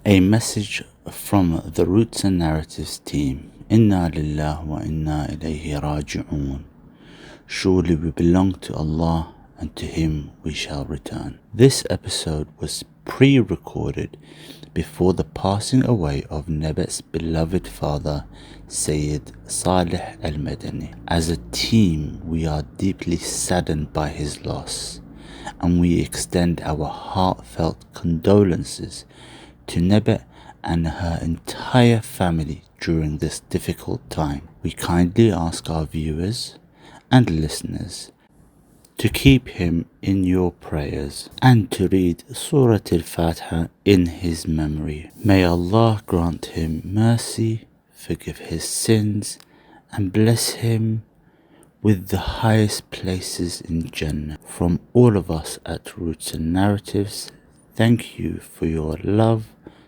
A message from the Roots and Narratives team. Inna lillah wa inna ilayhi raji'un. Surely we belong to Allah and to Him we shall return. This episode was pre-recorded before the passing away of Nebet's beloved father, Sayyid Saleh Al-Madani. As a team, we are deeply saddened by his loss, and we extend our heartfelt condolences to Nebet and her entire family during this difficult time. We kindly ask our viewers and listeners to keep him in your prayers and to read Surah Al-Fatiha in his memory. May Allah grant him mercy, forgive his sins, and bless him with the highest places in Jannah. From all of us at Roots and Narratives, thank you for your love,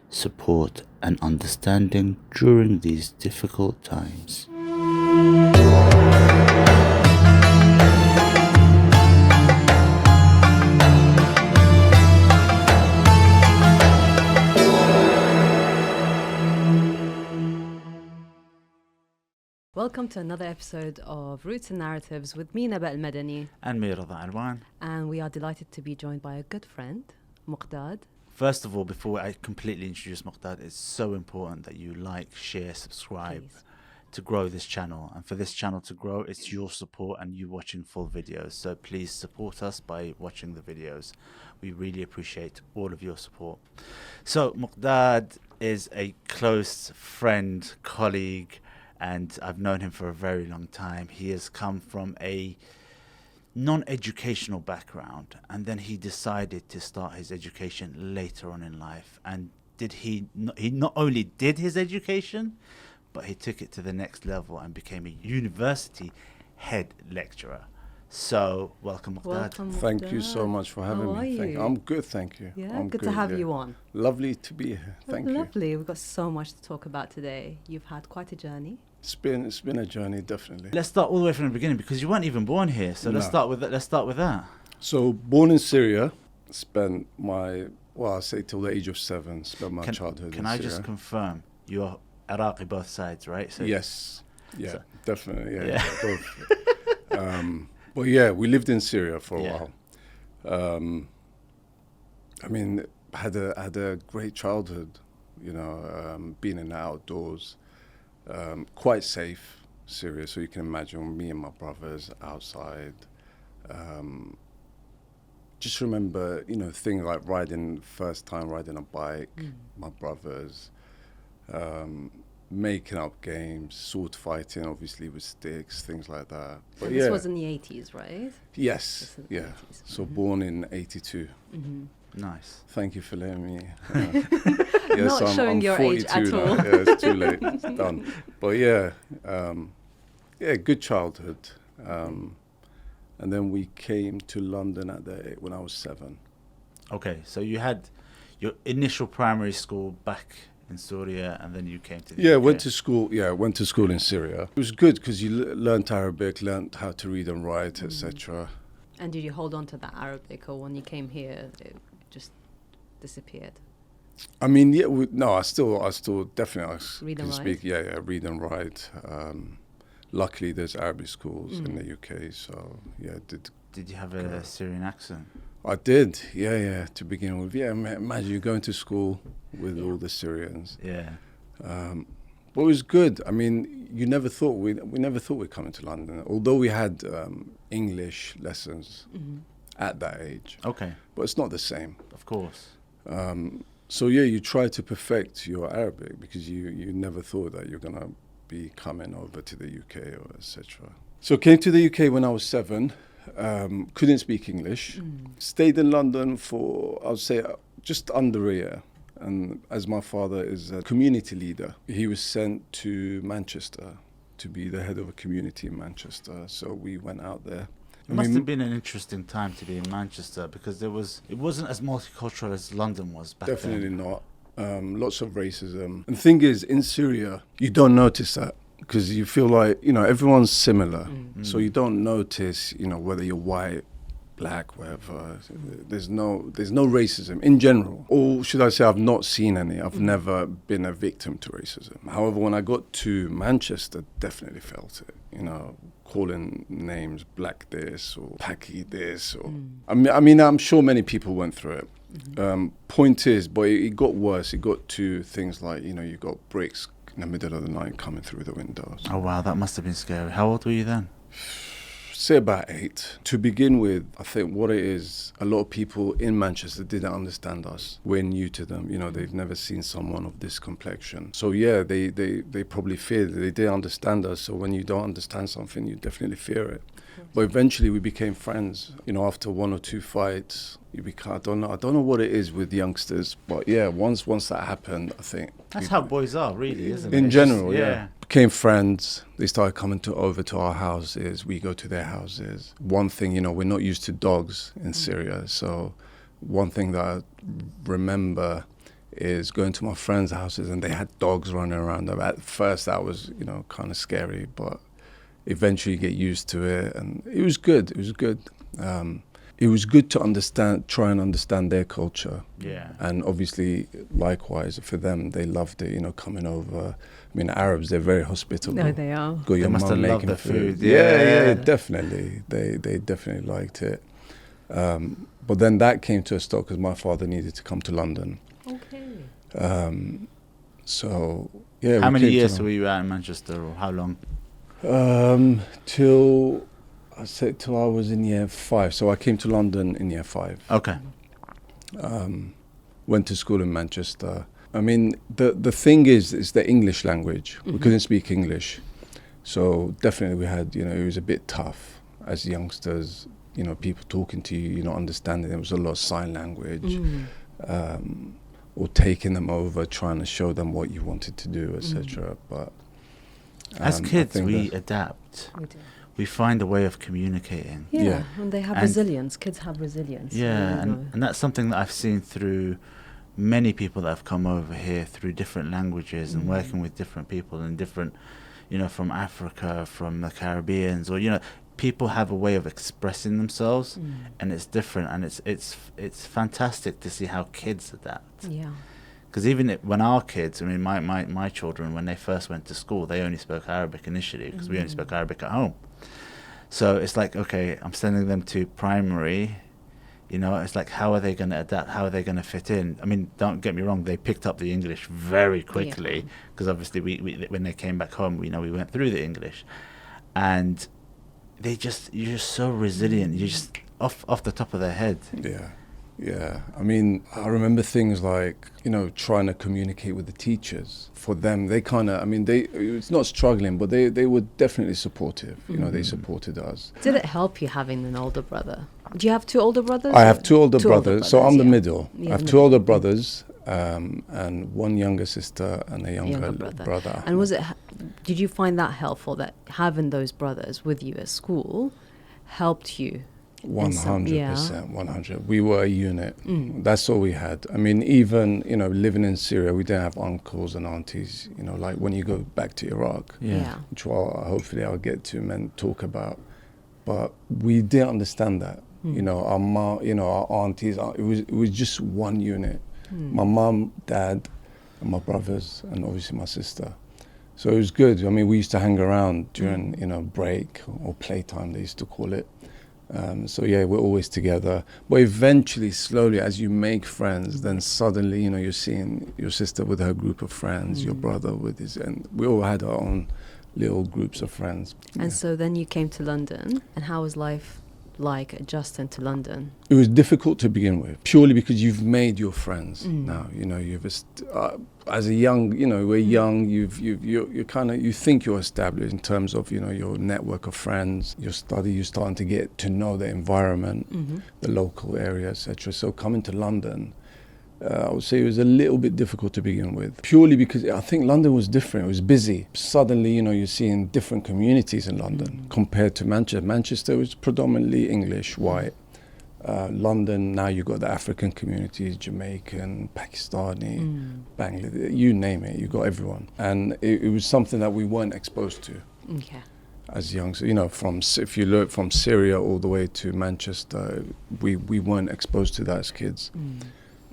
support, and understanding during these difficult times. Welcome to another episode of Roots and Narratives with me, Naba Al-Madani. And me, Rada Alwan. And we are delighted to be joined by a good friend, Mugdad. First of all, before I completely introduce Mugdad, it's so important that you like, share, subscribe. Please. To grow this channel. And for this channel to grow, it's your support and you watching full videos. So please support us by watching the videos. We really appreciate all of your support. So Mugdad is a close friend, colleague, and I've known him for a very long time. He has come from a non-educational background, and then he decided to start his education later on in life. And he not only did his education, but he took it to the next level and became a university head lecturer. So, welcome, Mugdad. Welcome, Thank you so much for having How me. are you? I'm good, thank you. Yeah, I'm good to have you on. Lovely to be here. Thank you. Lovely. We've got so much to talk about today. You've had quite a journey. It's been a journey, definitely. Let's start all the way from the beginning because you weren't even born here. So let's No. start with that. Let's start with that. So, born in Syria, spent I say till the age of 7, spent my childhood Can in I Syria. just confirm you're Iraqi both sides, right? So Yes. Yeah, So- definitely. Yeah. Yeah. Both. But yeah, we lived in Syria for a Yeah. while. I mean, had a great childhood, being in the outdoors, quite safe, Syria. So you can imagine me and my brothers outside. Just remember, things like first time riding a bike, my brothers, making up games, sword fighting, obviously with sticks, things like that. But And this was in the 80s, right? Yes, This is the yeah. 80s. So born in 82. nice. Thank you for letting me. Not showing your age at 42 now. all. Yeah, it's too late. It's done. But yeah, good childhood. And then we came to London when I was 7. Okay, so you had your initial primary school back in Syria, and then you came to the Yeah, UK. went to school. Yeah, went to school in Syria. It was good because you learned Arabic, learned how to read and write, etc. And did you hold on to that Arabic, or when you came here, it just disappeared? I mean, yeah, I still definitely Read can and speak. write? Yeah, read and write. Luckily, there's Arabic schools in the UK, so yeah, Did you have a Syrian accent? I did. Yeah, to begin with. Yeah, imagine you going to school with all the Syrians. Yeah. But it was good. I mean, we never thought we'd come into London, although we had English lessons at that age. Okay, But it's not the same. of course. So yeah, you try to perfect your Arabic because you never thought that you're gonna be coming over to the UK or etc. So came to the UK when I was 7. Couldn't speak English. Stayed in London for, I would say, just under a year. And as my father is a community leader, he was sent to Manchester to be the head of a community in Manchester. So we went out there. It must have been an interesting time to be in Manchester because it wasn't as multicultural as London was back Definitely then. not. Lots of racism. And the thing is, in Syria, you don't notice that because you feel like, everyone's similar. So you don't notice, whether you're white, black, whatever. There's no racism in general. Or should I say, I've not seen any. I've never been a victim to racism. However, when I got to Manchester, definitely felt it. Calling names black this or Paki this. Or I mean, I'm sure many people went through it. Point is, but it got worse. It got to things like, you got bricks in the middle of the night coming through the windows. Oh, wow, that must have been scary. How old were you then? Say about 8. To begin with, I think what it is, a lot of people in Manchester didn't understand us. We're new to them. They've never seen someone of this complexion. So yeah, they probably feared it. They didn't understand us. So when you don't understand something, you definitely fear it. But eventually we became friends. After 1 or 2 fights, you become, I don't know what it is with youngsters, but yeah, once that happened, I think that's how boys are, really, isn't it? In general, yeah. Became friends. They started coming over to our houses. We go to their houses. One thing, we're not used to dogs in Syria, so one thing that I remember is going to my friends' houses and they had dogs running around them. At first, that was kind of scary, but eventually you get used to it, and it was good. It was good. It was good to try and understand their culture. Yeah. And obviously, likewise, for them, they loved it, coming over. I mean, Arabs, they're very hospitable. No, they are. Got your must have mum loved making the food. Yeah, definitely. They definitely liked it. But then that came to a stop because my father needed to come to London. Okay. So, yeah. How many years were you out in Manchester, or how long? Till I was in year 5. So I came to London in year 5. Okay. Went to school in Manchester. I mean, the thing is the English language. We couldn't speak English. So definitely we had, it was a bit tough as youngsters, people talking to you, not understanding. There was a lot of sign language. Or taking them over, trying to show them what you wanted to do, etc. But as kids, we adapt. We do. We find a way of communicating. Yeah. And they have resilience. Kids have resilience. Yeah, and that's something that I've seen through many people that have come over here through different languages and working with different people and different, from Africa, from the Caribbeans, or people have a way of expressing themselves, and it's different, and it's fantastic to see how kids adapt. Yeah. Because even when our kids, I mean, my children, when they first went to school, they only spoke Arabic initially because we only spoke Arabic at home. So it's like, okay, I'm sending them to primary, it's like, how are they going to adapt? How are they going to fit in? I mean, don't get me wrong, they picked up the English very quickly because obviously we when they came back home, we went through the English, and you're just so resilient. You're just off the top of their head. Yeah. I mean, I remember things like, trying to communicate with the teachers. For them, they kind of, it's not struggling, but they were definitely supportive. They supported us. Did it help you having an older brother? Do you have 2 older brothers? I have 2 older brothers, so I'm the middle. Yeah, I have 2 older brothers, and 1 younger sister and a younger brother. And did you find that helpful, that having those brothers with you at school helped you? 100%, 100. We were a unit. That's all we had. I mean, even, living in Syria, we didn't have uncles and aunties, like when you go back to Iraq, which hopefully I'll get to and talk about. But we didn't understand that. Our mom, our aunties, it was just one unit. My mom, dad, and my brothers, and obviously my sister. So it was good. I mean, we used to hang around during, break or playtime, they used to call it. So yeah, we're always together. But eventually, slowly, as you make friends, then suddenly, you're seeing your sister with her group of friends, your brother with his, and we all had our own little groups of friends. And so then you came to London, and how was life like adjusting to London? It was difficult to begin with, purely because you've made your friends now. You've as a young, we're young. You kind of, you think you're established in terms of your network of friends, your study. You're starting to get to know the environment, the local area, etc. So coming to London, I would say it was a little bit difficult to begin with, purely because I think London was different. It was busy. Suddenly, you're seeing different communities in London compared to Manchester. Manchester was predominantly English, white. London, now you've got the African communities, Jamaican, Pakistani, Bangladesh, you name it, you've got everyone. And it was something that we weren't exposed to. Okay. as young, so, if you look from Syria all the way to Manchester, we weren't exposed to that as kids.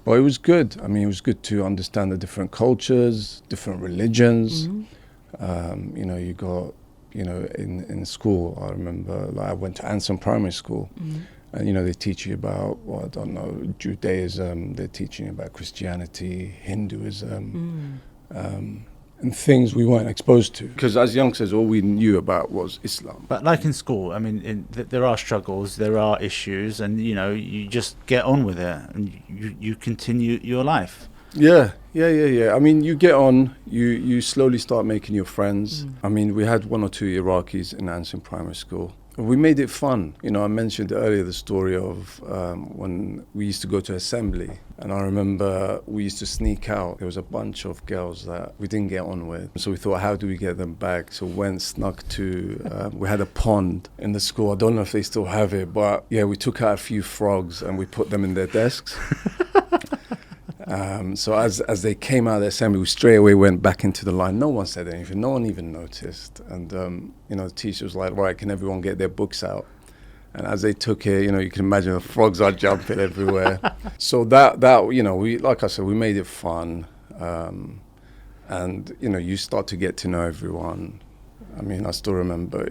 But it was good. I mean, it was good to understand the different cultures, different religions. You got, in school, I remember, I went to Anson Primary School. And, they teach you about, Judaism, they're teaching you about Christianity, Hinduism, and things we weren't exposed to. Because as youngsters, all we knew about was Islam. But like in school, I mean, there are struggles, there are issues, and, you just get on with it and you continue your life. Yeah. I mean, you get on, you slowly start making your friends. I mean, we had 1 or 2 Iraqis in Anson Primary School. We made it fun. I mentioned earlier the story of when we used to go to assembly. And I remember we used to sneak out. There was a bunch of girls that we didn't get on with. So we thought, how do we get them back? So went snuck to, we had a pond in the school. I don't know if they still have it, but yeah, we took out a few frogs and we put them in their desks. So as they came out of the assembly, we straight away went back into the line. No one said anything. No one even noticed. And, the teacher was like, right, can everyone get their books out? And as they took it, you can imagine the frogs are jumping everywhere. So that we, like I said, we made it fun. And, you start to get to know everyone. I mean, I still remember,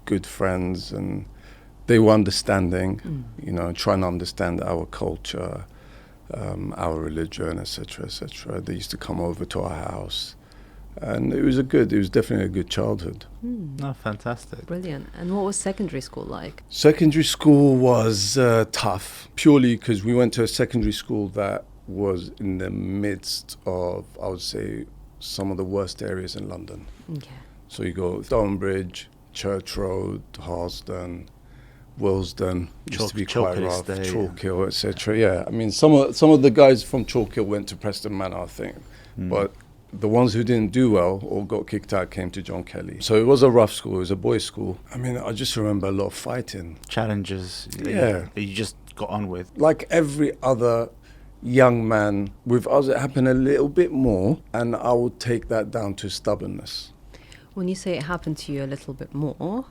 good friends, and they were understanding, trying to understand our culture. Our religion, etc., etc. They used to come over to our house, and it was definitely a good childhood. Oh, fantastic. Brilliant. And what was secondary school like? Secondary school was tough, purely because we went to a secondary school that was in the midst of, I would say, some of the worst areas in London. Okay. So you go Stonebridge, Church Road, Harlesden, Willesden, used to be quite rough, Chalk Hill, etc. Yeah, I mean, some of the guys from Chalk Hill went to Preston Manor, I think, but the ones who didn't do well or got kicked out came to John Kelly. So it was a rough school. It was a boys' school. I mean, I just remember a lot of fighting, challenges. Yeah, that you just got on with. Like every other young man, with us it happened a little bit more, and I would take that down to stubbornness. When you say it happened to you a little bit more,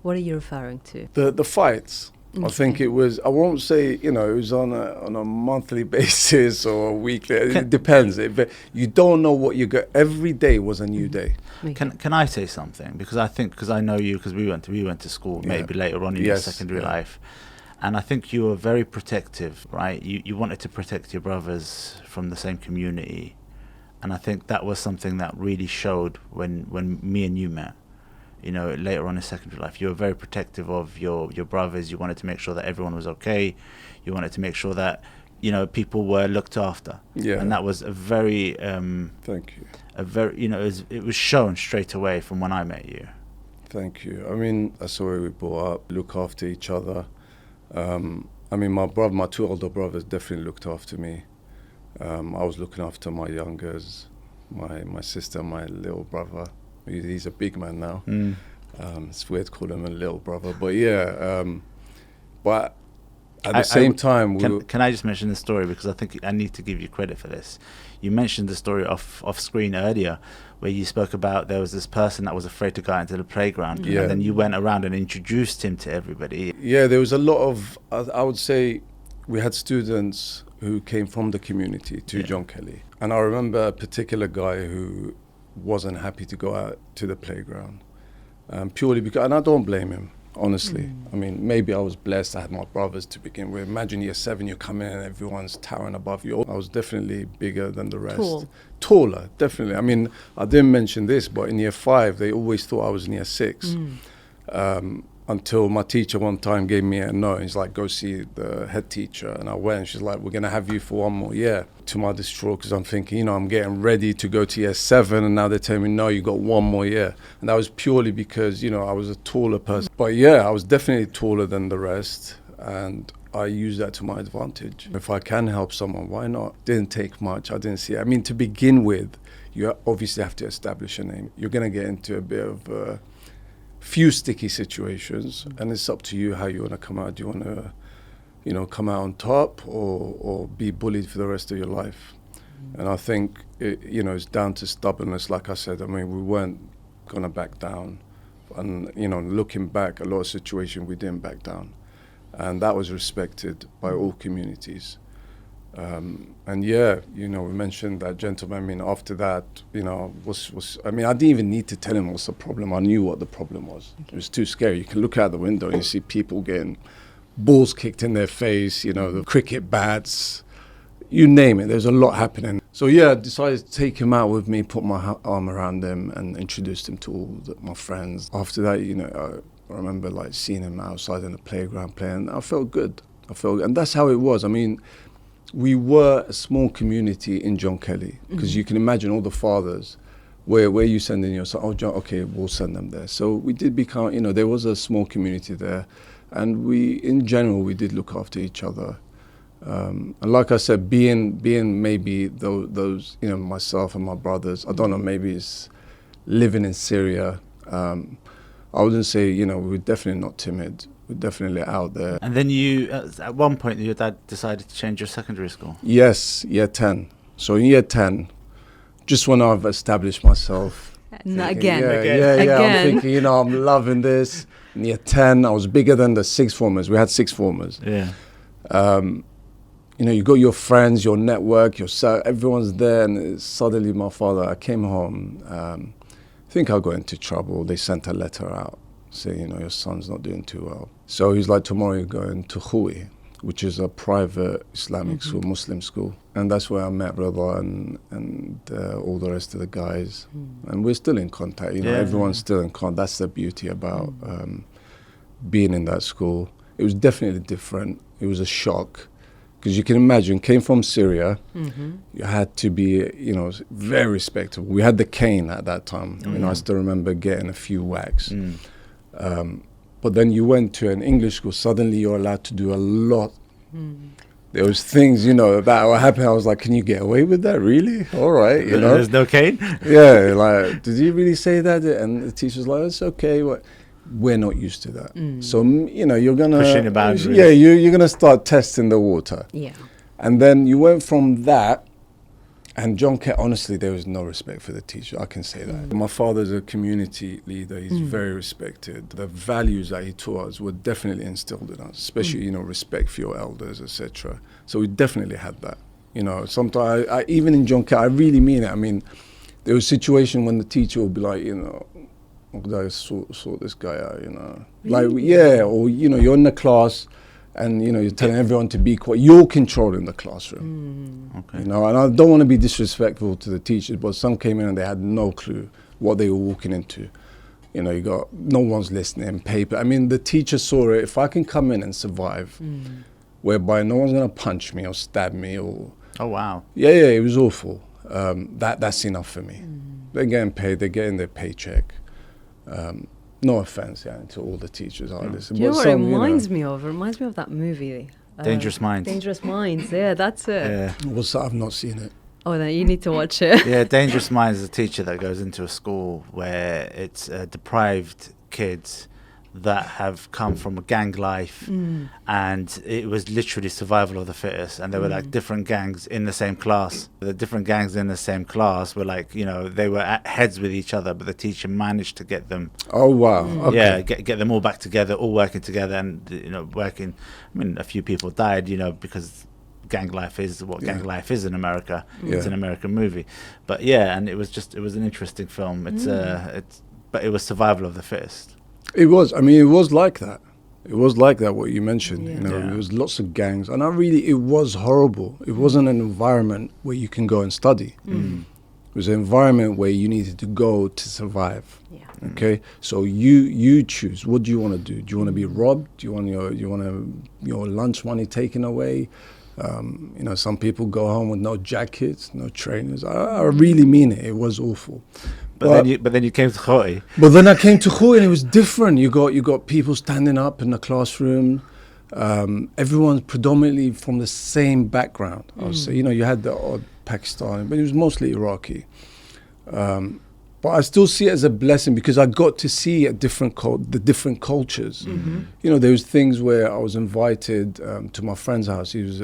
what are you referring to? The fights. I think it was, I won't say, it was on a monthly basis or a weekly. It depends. But you don't know what you got. Every day was a new day. Can I say something? Because I know you, because we went to school maybe later on in your secondary life. And I think you were very protective, right? You wanted to protect your brothers from the same community. And I think that was something that really showed when me and you met. Later on in secondary life, you were very protective of your brothers. You wanted to make sure that everyone was okay. You wanted to make sure that, people were looked after. Yeah. And that was a very... Thank you. A very, it was shown straight away from when I met you. Thank you. I mean, that's the way we brought up, look after each other. I mean, my 2 older brothers definitely looked after me. I was looking after my youngers, my sister, my little brother. He's a big man now. It's weird to call him a little brother, but yeah. But at the same time, can I just mention the story, because I think I need to give you credit for this. You mentioned the story off screen earlier, where you spoke about there was this person that was afraid to go out into the playground, and then you went around and introduced him to everybody. Yeah, there was a lot of, I would say, we had students who came from the community to John Kelly, and I remember a particular guy who wasn't happy to go out to the playground, purely because, and I don't blame him, honestly. I mean, maybe I was blessed. I had my brothers to begin with. Imagine year 7, you come in and everyone's towering above you. I was definitely bigger than the rest. Taller, definitely. I mean, I didn't mention this, but in year 5, they always thought I was in year 6. Until my teacher one time gave me a note. He's like, go see the head teacher. And I went, and she's like, we're going to have you for 1 more year. To my distraught, because I'm thinking, I'm getting ready to go to year 7, and now they're telling me, no, you got 1 more year. And that was purely because, I was a taller person. But yeah, I was definitely taller than the rest, and I used that to my advantage. If I can help someone, why not? Didn't take much. I didn't see it. I mean, to begin with, you obviously have to establish a name. You're going to get into a bit of few sticky situations, and it's up to you how you want to come out. Do you want to, come out on top, or be bullied for the rest of your life? And I think it's down to stubbornness. Like I said, I mean, we weren't gonna back down. And, you know, looking back, a lot of situations we didn't back down. And that was respected by all communities. And yeah, you know, we mentioned that gentleman. I mean, after that, you know, I mean, I didn't even need to tell him what's the problem. I knew what the problem was. Okay. It was too scary. You can look out the window and you see people getting balls kicked in their face, you know, the cricket bats, you name it. There's a lot happening. So yeah, I decided to take him out with me, put my arm around him and introduced him to all my friends. After that, you know, I remember like seeing him outside in the playground playing. I felt good. And that's how it was. I mean, we were a small community in John Kelly, because you can imagine all the fathers, where you sending your son? Oh, John, okay, we'll send them there. So we did become, you know, there was a small community there, and we, in general, we did look after each other. And like I said, being maybe those, you know, myself and my brothers, I don't know, maybe it's living in Syria. I wouldn't say, you know, we were definitely not timid. We're definitely out there. And then you, at one point, your dad decided to change your secondary school? Yes, year 10. So in year 10, just when I've established myself. Again. I'm thinking, you know, I'm loving this. In year 10, I was bigger than the sixth formers. We had sixth formers. Yeah. You know, you got your friends, your network, everyone's there, and suddenly my father, I came home, I think I got into trouble. They sent a letter out saying, you know, your son's not doing too well. So he's like, tomorrow you're going to Khui, which is a private Islamic school, Muslim school. And that's where I met Rida and all the rest of the guys. And we're still in contact, you know, everyone's still in contact. That's the beauty about being in that school. It was definitely different. It was a shock. Because you can imagine, came from Syria, you had to be, you know, very respectable. We had the cane at that time. You know, I still remember getting a few whacks. But then you went to an English school, suddenly you're allowed to do a lot. There was things, you know, that were happening. I was like, can you get away with that? Really? All right, you know. There's no cane? Yeah, like, did you really say that? And the teacher's like, it's okay. We're not used to that. So, you know, you're going to... Pushing the boundaries. Yeah, you're going to start testing the water. Yeah. And then you went from that, and John Kelly, honestly, there was no respect for the teacher. I can say that. My father's a community leader. He's very respected. The values that he taught us were definitely instilled in us, especially, you know, respect for your elders, etc. So we definitely had that. You know, sometimes, even in John Kelly, I really mean it. I mean, there was a situation when the teacher would be like, you know, Mugdad, sort this guy out, you know. Like, yeah, or, you know, you're in the class and, you know, you're telling everyone to be quiet. You're controlling the classroom. Okay. You know, and I don't want to be disrespectful to the teachers, but some came in and they had no clue what they were walking into. You know, you got, no one's listening, paper. I mean, the teacher saw it. If I can come in and survive, whereby no one's going to punch me or stab me or... Oh, wow. Yeah, it was awful. That's enough for me. They're getting paid, they're getting their paycheck. No offense, to all the teachers out there. Do you know what it reminds me of? It reminds me of that movie. Dangerous Minds. Dangerous Minds, yeah, that's it. Yeah. What's that? I've not seen it. Oh, then you need to watch it. Yeah, Dangerous Minds is a teacher that goes into a school where it's deprived kids that have come from a gang life, and it was literally survival of the fittest, and there were like different gangs in the same class. The different gangs in the same class were like, you know, they were at heads with each other, but the teacher managed to get them. Oh wow. Okay. Yeah, get them all back together, all working together, and, you know, working. I mean, a few people died, you know, because gang life is what gang life is in America. It's an American movie, but yeah, and it was an interesting film. But it was survival of the fittest. It was. I mean, it was like that. It was like that, what you mentioned. You know, there was lots of gangs. And it was horrible. It wasn't an environment where you can go and study. It was an environment where you needed to go to survive. Yeah. Okay? So you choose. What do you want to do? Do you want to be robbed? Do you want your lunch money taken away? You know, some people go home with no jackets, no trainers. I really mean it. It was awful. But then you came to Khui. But then I came to Khui and it was different. You got people standing up in the classroom. Everyone's predominantly from the same background. I would say, you know, you had the odd Pakistani, but it was mostly Iraqi. But I still see it as a blessing because I got to see the different cultures. You know, there was things where I was invited to my friend's house. He was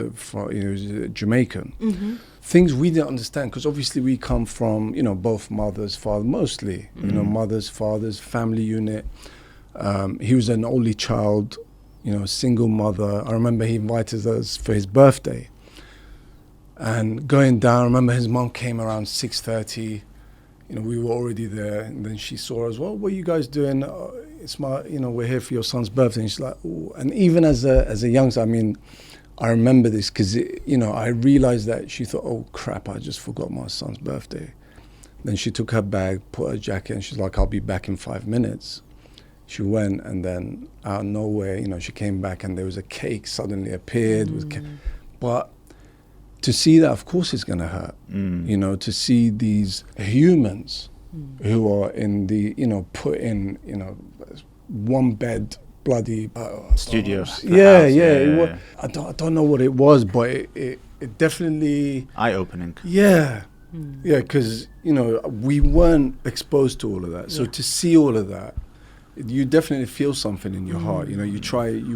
Jamaican. things we didn't understand, because obviously we come from, both mothers, father, mostly, mothers, fathers, family unit. He was an only child, single mother. I remember he invited us for his birthday. And going down, I remember his mom came around 6:30. We were already there, and then she saw us. Well, what are you guys doing? It's my, we're here for your son's birthday. And she's like, ooh. And even as a youngster, I remember this because, I realized that she thought, oh crap, I just forgot my son's birthday. Then she took her bag, put her jacket, and she's like, I'll be back in 5 minutes. She went, and then out of nowhere, she came back, and there was a cake suddenly appeared with but to see that, of course, it's going to hurt. To see these humans who are in the, put in, one bed, bloody studio. Yeah. I don't know what it was, but it definitely eye-opening. Yeah, because we weren't exposed to all of that. So to see all of that, you definitely feel something in your heart. You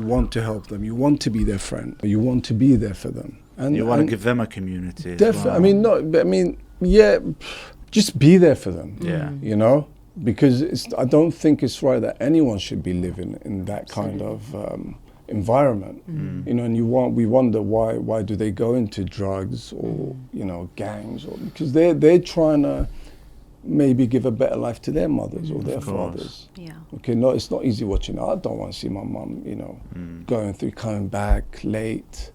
want to help them, you want to be their friend, you want to be there for them. And you want to give them a community. Definitely. Well. Just be there for them. Yeah. Because I don't think it's right that anyone should be living in that kind of environment. And we wonder why do they go into drugs or gangs, or because they're trying to maybe give a better life to their mothers or their fathers. Yeah. Okay, no, it's not easy watching. I don't want to see my mum, going through, coming back late.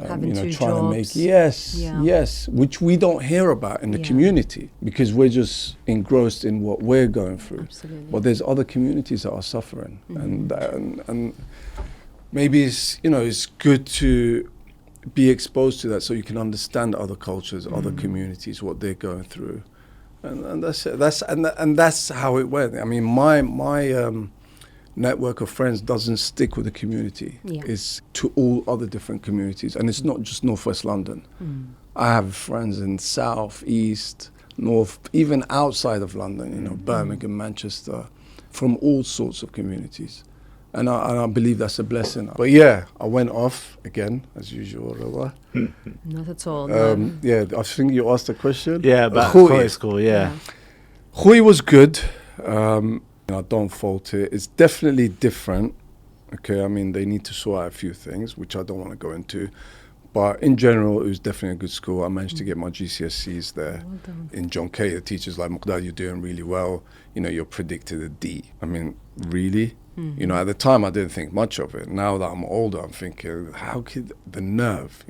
Having two trying jobs. to make yes, which we don't hear about in the community, because we're just engrossed in what we're going through. Absolutely. But there's other communities that are suffering, and maybe it's good to be exposed to that, so you can understand other cultures, other communities, what they're going through, and that's it. That's how it went. My network of friends doesn't stick with the community. It's to all other different communities, and it's not just Northwest London. I have friends in South, East, North, even outside of London, Birmingham, Manchester, from all sorts of communities, and I believe that's a blessing. But I went off again as usual. Not at all. No. I think you asked a question. Yeah, about Khoury school. Yeah. Khoury was good. I don't fault it. It's definitely different. Okay, they need to sort out a few things, which I don't want to go into. But in general, it was definitely a good school. I managed to get my GCSEs there. Well done. In John Kay, the teacher's like, Mugdad, you're doing really well. You're predicted a D. Really? At the time, I didn't think much of it. Now that I'm older, I'm thinking, how could the nerve,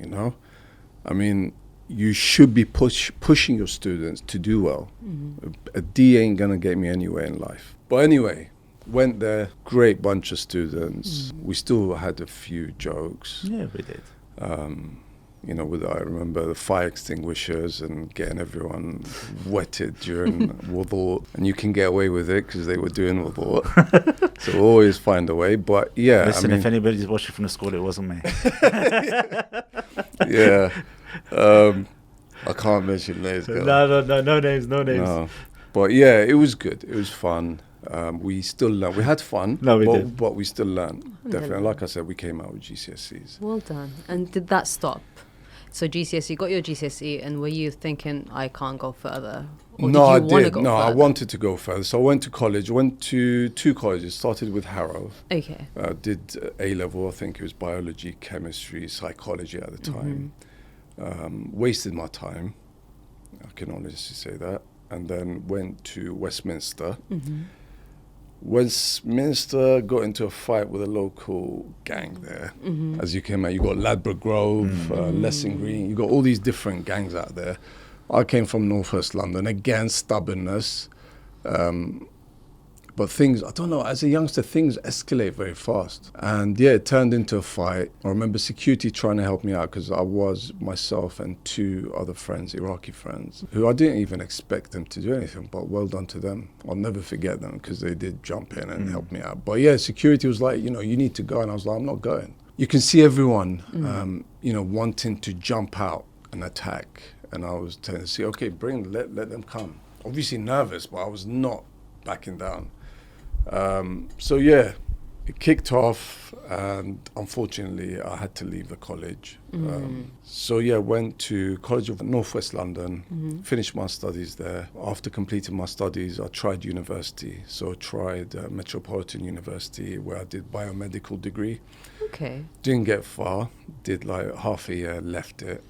you should be pushing your students to do well. A D ain't going to get me anywhere in life. But anyway, went there, great bunch of students. We still had a few jokes. Yeah, we did. I remember the fire extinguishers and getting everyone wetted during wudu. And you can get away with it because they were doing wudu. So always find a way. But listen, if anybody's watching from the school, it wasn't me. I can't mention names. No names. No. But it was good. It was fun. We still learned. We had fun. But we still learned. Definitely. Like I said, we came out with GCSEs. Well done. And did that stop? So GCSE, got your GCSE, and were you thinking, I can't go further? Or No, did you want to go No, further? I wanted to go further. So I went to college. I went to 2 colleges. Started with Harrow. Okay. Did A-level. I think it was biology, chemistry, psychology at the time. Wasted my time. I can honestly say that. And then went to Westminster. Westminster got into a fight with a local gang there. As you came out, you got Ladbroke Grove, Lessing Green, you got all these different gangs out there. I came from Northwest London, again, stubbornness. But things, I don't know, as a youngster, things escalate very fast. And it turned into a fight. I remember security trying to help me out because I was myself and 2 other friends, Iraqi friends, who I didn't even expect them to do anything, but well done to them. I'll never forget them because they did jump in and help me out. But security was like, you need to go. And I was like, I'm not going. You can see everyone, wanting to jump out and attack. And I was telling the okay, let them come. Obviously nervous, but I was not backing down. it kicked off, and unfortunately I had to leave the college. So yeah, went to College of Northwest London, finished my studies there. After completing my studies, I tried university. So I tried Metropolitan University, where I did biomedical degree. Okay. Didn't get far, did like half a year, left it.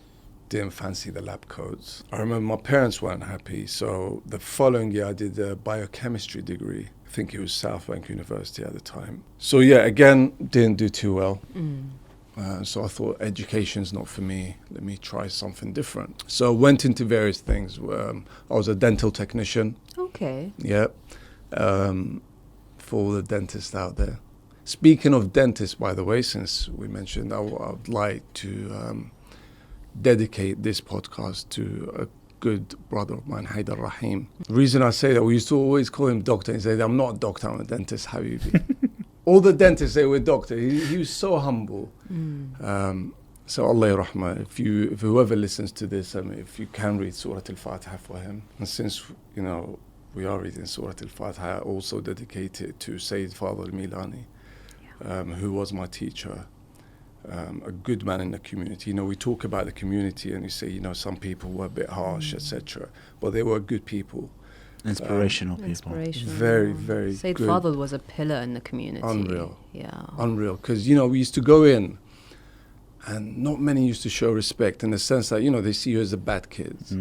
Didn't fancy the lab coats. I remember my parents weren't happy, so the following year I did a biochemistry degree. I think it was South Bank University at the time. So yeah, again, didn't do too well. So I thought education's not for me. Let me try something different. So went into various things. I was a dental technician. Okay. Yeah, for all the dentists out there. Speaking of dentists, by the way, since we mentioned, I would like to dedicate this podcast to a good brother of mine, Haidar Rahim. The reason I say that, we used to always call him doctor. He said, I'm not a doctor, I'm a dentist, Habibi. All the dentists say we're doctor. He was so humble. So Allah rahmah, if whoever listens to this, I mean, if you can read Surah Al-Fatiha for him. And since, you know, we are reading Surah Al-Fatiha, I also dedicate it to Sayyid Fadl Milani, who was my teacher. A good man in the community. You know, we talk about the community and you say, you know, some people were a bit harsh, etc. But they were good people. Inspirational people. Inspirational. Very, very Sayyid good. Fadl was a pillar in the community. Unreal. Yeah. Unreal. Because, you know, we used to go in and not many used to show respect in the sense that, you know, they see you as the bad kids.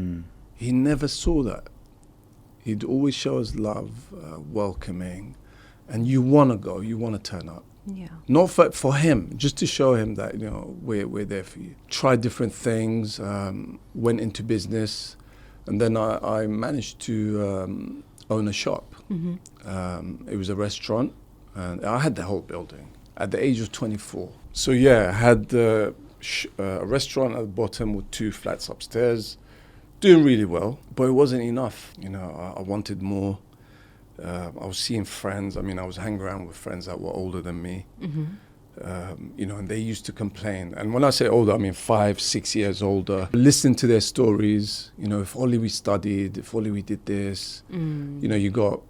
He never saw that. He'd always show us love, welcoming, and you want to go, you want to turn up. Yeah. Not for him, just to show him that, you know, we're there for you. Tried different things, went into business, and then I managed to own a shop. It was a restaurant, and I had the whole building at the age of 24. So yeah, I had a restaurant at the bottom with 2 flats upstairs, doing really well, but it wasn't enough. You know, I wanted more. I was seeing friends. I mean, I was hanging around with friends that were older than me, you know, and they used to complain. And when I say older, I mean 5, 6 years older. Listen to their stories. You know, if only we studied, if only we did this. You know, you got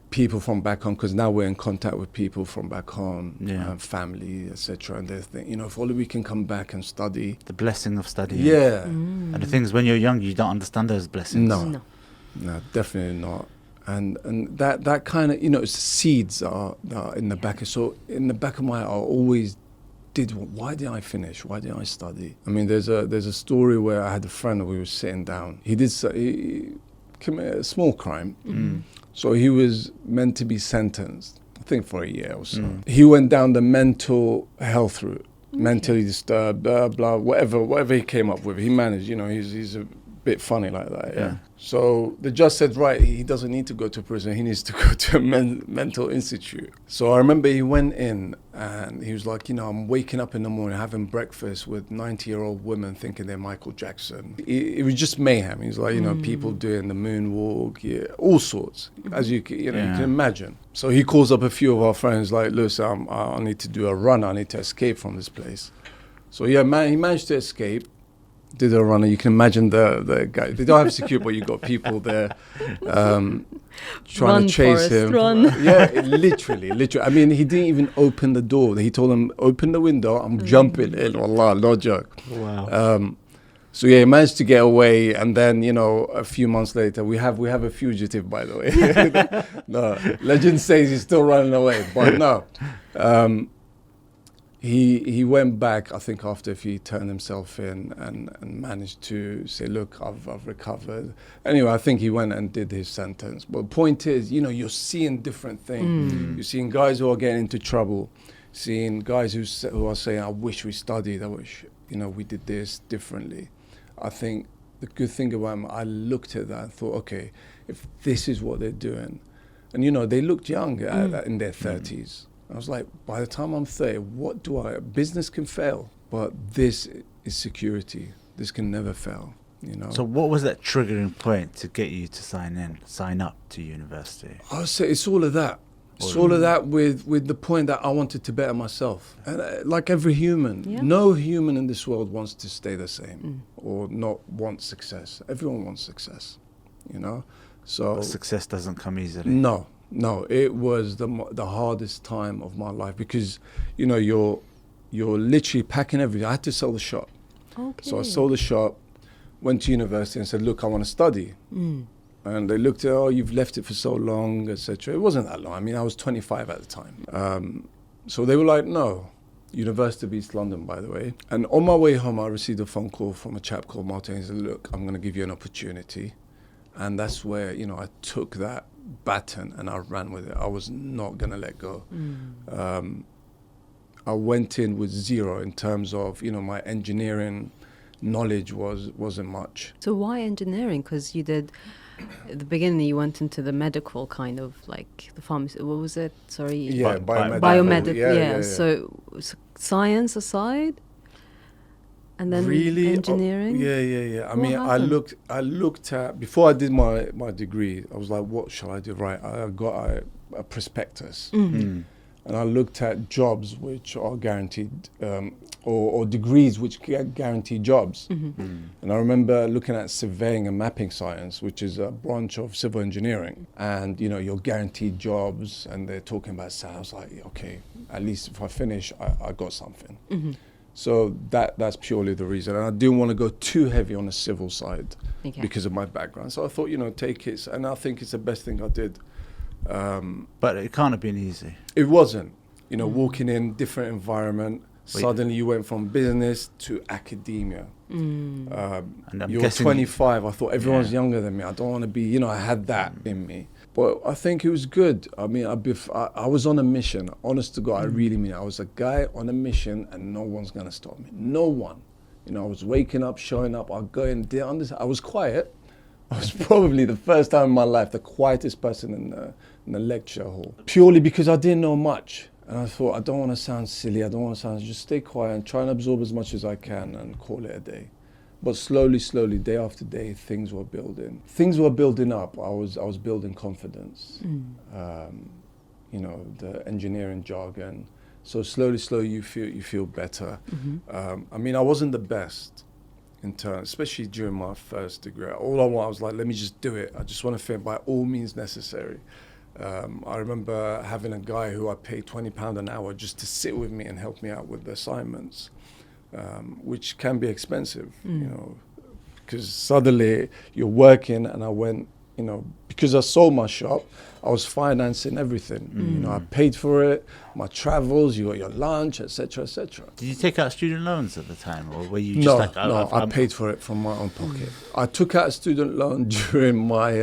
people from back home, because now we're in contact with people from back home, family, etc. And they think, you know, if only we can come back and study. The blessing of studying. Yeah. And the thing is, when you're young, you don't understand those blessings. No, definitely not. And that kind of, you know, seeds are in the back. So in the back of my heart, I always why did I finish? Why did I study? I mean, there's a story where I had a friend and we were sitting down. He committed a small crime. So he was meant to be sentenced, I think for a year or so. He went down the mental health route, mentally disturbed, blah, blah, whatever he came up with. He managed, you know, he's a bit funny like that, yeah. So the judge said, right, he doesn't need to go to prison, he needs to go to a mental institute. So I remember he went in and he was like, you know, I'm waking up in the morning having breakfast with 90-year-old women thinking they're Michael Jackson. It was just mayhem. He was like, you know, people doing the moonwalk, all sorts, as you can imagine. So he calls up a few of our friends like, listen, I need to do a run, I need to escape from this place. So yeah, man, he managed to escape. Did a runner. You can imagine the guy. They don't have security, but you got people there trying to chase him. Run. Yeah, literally. I mean, he didn't even open the door. He told them, open the window, I'm jumping in. Wallah, no joke. Wow. So yeah, he managed to get away, and then, you know, a few months later, we have a fugitive, by the way. No, legend says he's still running away, but no. He went back, I think, after he turned himself in and managed to say, look, I've recovered. Anyway, I think he went and did his sentence. But the point is, you know, you're seeing different things. You're seeing guys who are getting into trouble, seeing guys who are saying, I wish we studied, I wish, you know, we did this differently. I think the good thing about him, I looked at that and thought, okay, if this is what they're doing. And, you know, they looked young in their 30s. I was like, by the time I'm 30, business can fail, but this is security. This can never fail, you know. So what was that triggering point to get you to sign up to university? I would say it's all of that. It's all of that with the point that I wanted to better myself. And like every human, no human in this world wants to stay the same or not want success. Everyone wants success, you know. So but success doesn't come easily. No, No, it was the hardest time of my life because, you're literally packing everything. I had to sell the shop. Okay. So I sold the shop, went to university and said, look, I want to study. And they looked at, oh, you've left it for so long, etc. It wasn't that long. I mean, I was 25 at the time. So they were like, no. University of East London, by the way. And on my way home, I received a phone call from a chap called Martin. He said, look, I'm going to give you an opportunity. And that's where, I took that baton and I ran with it. I was not going to let go. I went in with zero in terms of, my engineering knowledge wasn't much. So why engineering? Because you did, at the beginning you went into the medical kind of like the pharmacy, what was it? Sorry. Yeah, biomedical. Yeah. So science aside? And then really? engineering? Yeah. I What mean, happened? I looked at, before I did my degree, I was like, what shall I do? Right, I got a prospectus. And I looked at jobs which are guaranteed, or degrees which guarantee jobs. And I remember looking at surveying and mapping science, which is a branch of civil engineering. And, you're guaranteed jobs, and they're talking about salary. I was like, okay, at least if I finish, I got something. So that's purely the reason. And I didn't want to go too heavy on the civil side because of my background. So I thought, take it. And I think it's the best thing I did. But it can't have been easy. It wasn't. Walking in different environment, suddenly you went from business to academia. And I'm You're guessing 25. I thought everyone's younger than me. I don't want to be, I had that in me. But I think it was good. I mean, I was on a mission. Honest to God, I really mean it. I was a guy on a mission and no one's going to stop me. No one. I was waking up, showing up. I'd go and I was quiet. I was probably the first time in my life the quietest person in the lecture hall. Purely because I didn't know much. And I thought, I don't want to sound silly. I don't want to sound, just stay quiet and try and absorb as much as I can and call it a day. But slowly, day after day, things were building. Things were building up. I was building confidence. The engineering jargon. So slowly, you feel better. I mean, I wasn't the best in terms, especially during my first degree. All I was like, let me just do it. I just want to fit by all means necessary. I remember having a guy who I paid £20 an hour just to sit with me and help me out with the assignments, which can be expensive, because suddenly you're working. And I went, because I sold my shop, I was financing everything. I paid for it, my travels, you got your lunch, etc., etc. Did you take out student loans at the time, or were you just I paid for it from my own pocket. I took out a student loan during my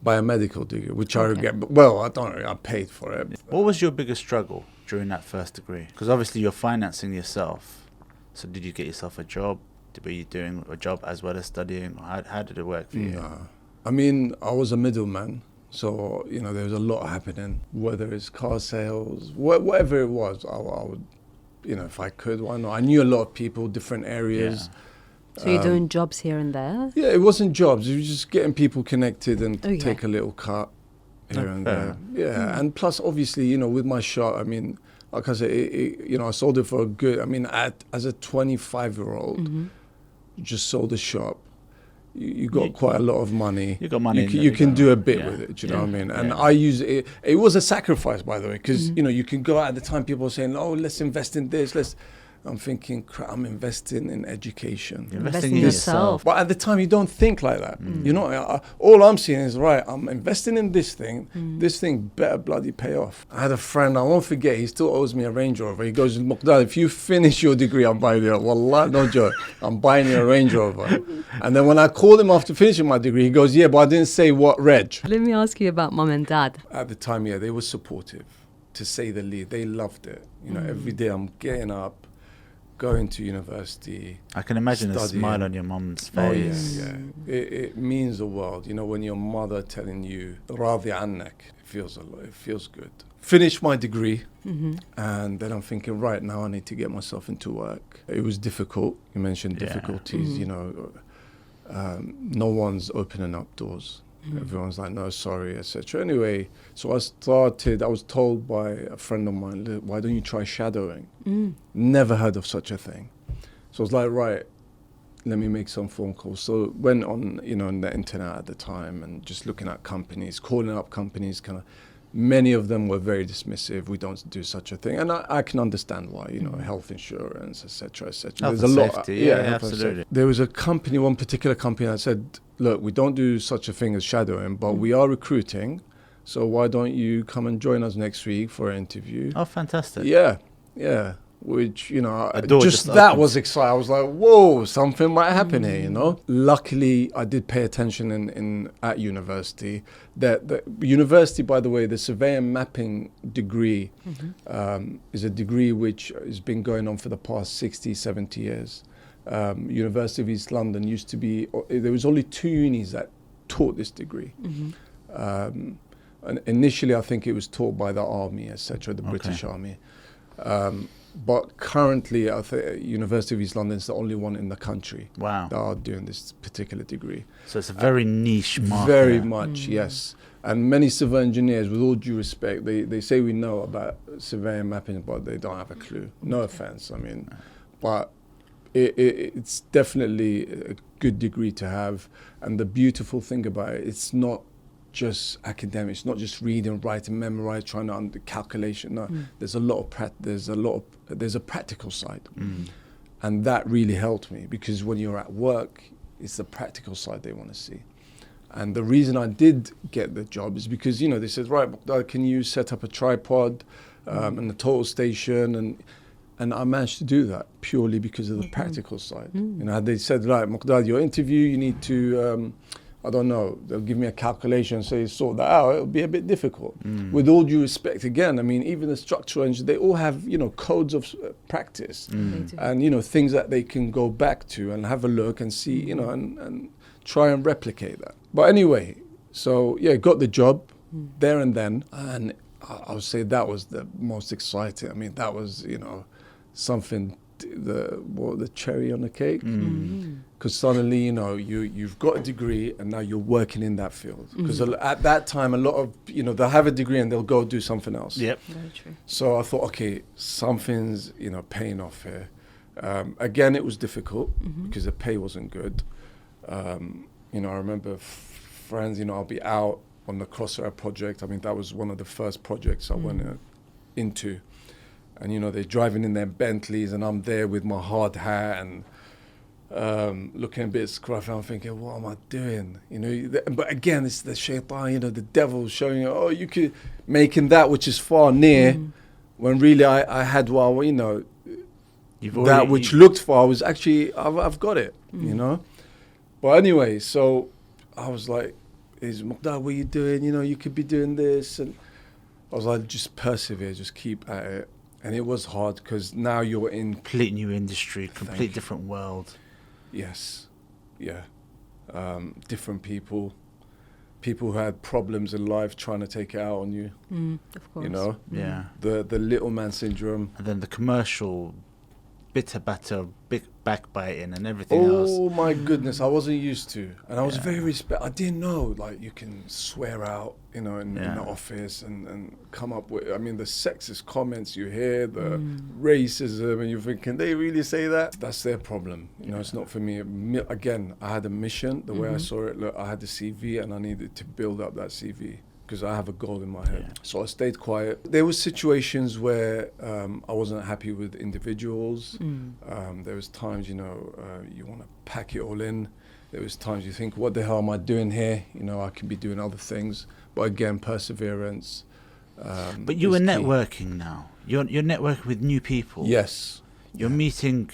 biomedical degree, which I regret. But, I don't know, I paid for it. What was your biggest struggle during that first degree? Because obviously you're financing yourself. So did you get yourself a job? Were you doing a job as well as studying? How did it work for you? No. I mean, I was a middleman. So, there was a lot happening, whether it's car sales, whatever it was, I would, if I could, why not? I knew a lot of people, different areas. Yeah. So you're doing jobs here and there? Yeah, it wasn't jobs. It was just getting people connected and take a little cut here and there. Yeah, and plus, obviously, with my shop, I mean, like I said, I sold it for a good, I mean, as a 25-year-old, just sold the shop. You got quite a lot of money. You got money. You can do a bit with it, do you know what I mean? And I use it. It was a sacrifice, by the way, because, you can go out at the time, people are saying, oh, let's invest in this, I'm thinking, I'm investing in education. You're investing in yourself. But at the time, you don't think like that. All I'm seeing is, right, I'm investing in this thing. This thing better bloody pay off. I had a friend, I won't forget, he still owes me a Range Rover. He goes, Mugdad, if you finish your degree, I'm buying you. Wallah, no joke. I'm buying you a Range Rover. And then when I called him after finishing my degree, he goes, yeah, but I didn't say what reg. Let me ask you about mum and dad. At the time, they were supportive, to say the least. They loved it. Every day I'm getting up, going to university. I can imagine the smile on your mum's face. Oh, yeah. It means the world. When your mother telling you, Radhi annak, it feels good. Finished my degree, and then I'm thinking, right, now I need to get myself into work. It was difficult. You mentioned difficulties, no one's opening up doors. Everyone's like, no, sorry, etc. Anyway, so I was told by a friend of mine, why don't you try shadowing? Never heard of such a thing. So I was like, right, let me make some phone calls. So went on, on the internet at the time and just looking at companies, calling up companies, kind of many of them were very dismissive. We don't do such a thing, and I can understand why. Health insurance, etc., etc. Health There's a and lot. safety, yeah, absolutely. There was a company, one particular company, that said, "Look, we don't do such a thing as shadowing, but we are recruiting. So why don't you come and join us next week for an interview?" Oh, fantastic. Yeah. Which, door just just that opened. was exciting. I was like, whoa, something might happen here, Luckily, I did pay attention at university. The university, by the way, the survey and mapping degree is a degree which has been going on for the past 60, 70 years. University of East London used to be, there was only 2 unis that taught this degree. And initially, I think it was taught by the army, etc., the British Army. But currently, I think University of East London is the only one in the country that are doing this particular degree. So it's a very niche market. Very much, yes. And many civil engineers, with all due respect, they say we know about survey and mapping, but they don't have a clue. No offense, but it's definitely a good degree to have. And the beautiful thing about it, it's not just academic. It's not just read and write and memorize, trying to under calculation. No, there's a lot of there's a practical side, and that really helped me, because when you're at work, it's the practical side they want to see. And the reason I did get the job is because they said, right, Mugdad, can you set up a tripod and a total station, and I managed to do that purely because of the practical side. They said, right, Mugdad, your interview, you need to. I don't know, they'll give me a calculation and say, sort that out, it'll be a bit difficult. With all due respect, again, even the structural engineers, they all have, codes of practice and, things that they can go back to and have a look and see, and try and replicate that. But anyway, so, got the job there and then, and I would say that was the most exciting. That was, something, the cherry on the cake. Because suddenly, you've got a degree and now you're working in that field. Because at that time, a lot of, they'll have a degree and they'll go do something else. Yep. Very true. So I thought, okay, something's, paying off here. Again, it was difficult because the pay wasn't good. I remember friends, I'll be out on the Crossrail project. That was one of the first projects I went into. And, they're driving in their Bentleys and I'm there with my hard hat and looking a bit scruffy. I'm thinking, what am I doing? But again, it's the shaitan, the devil showing you, you could, making that which is far near, when really I had, that which looked far was actually, I've got it, But anyway, so I was like, Mugdad, what are you doing? You could be doing this. And I was like, just persevere, just keep at it. And it was hard because now you're in complete new industry, complete different world. Yes, yeah. Different people who had problems in life trying to take it out on you. Of course. Yeah. The little man syndrome. And then the commercial bitter batter, big backbiting and everything else. Oh my goodness, I wasn't used to. And I was very I didn't know, you can swear out, in the office and come up with, the sexist comments you hear, the racism, and you think, can they really say that? That's their problem. It's not for me. Again, I had a mission, the way I saw it. Look, I had the CV and I needed to build up that CV, because I have a goal in my head. Yeah. So I stayed quiet. There were situations where I wasn't happy with individuals. There was times, you want to pack it all in. There was times you think, what the hell am I doing here? I could be doing other things. But again, perseverance. But you were networking now. You're networking with new people. Yes. You're meeting,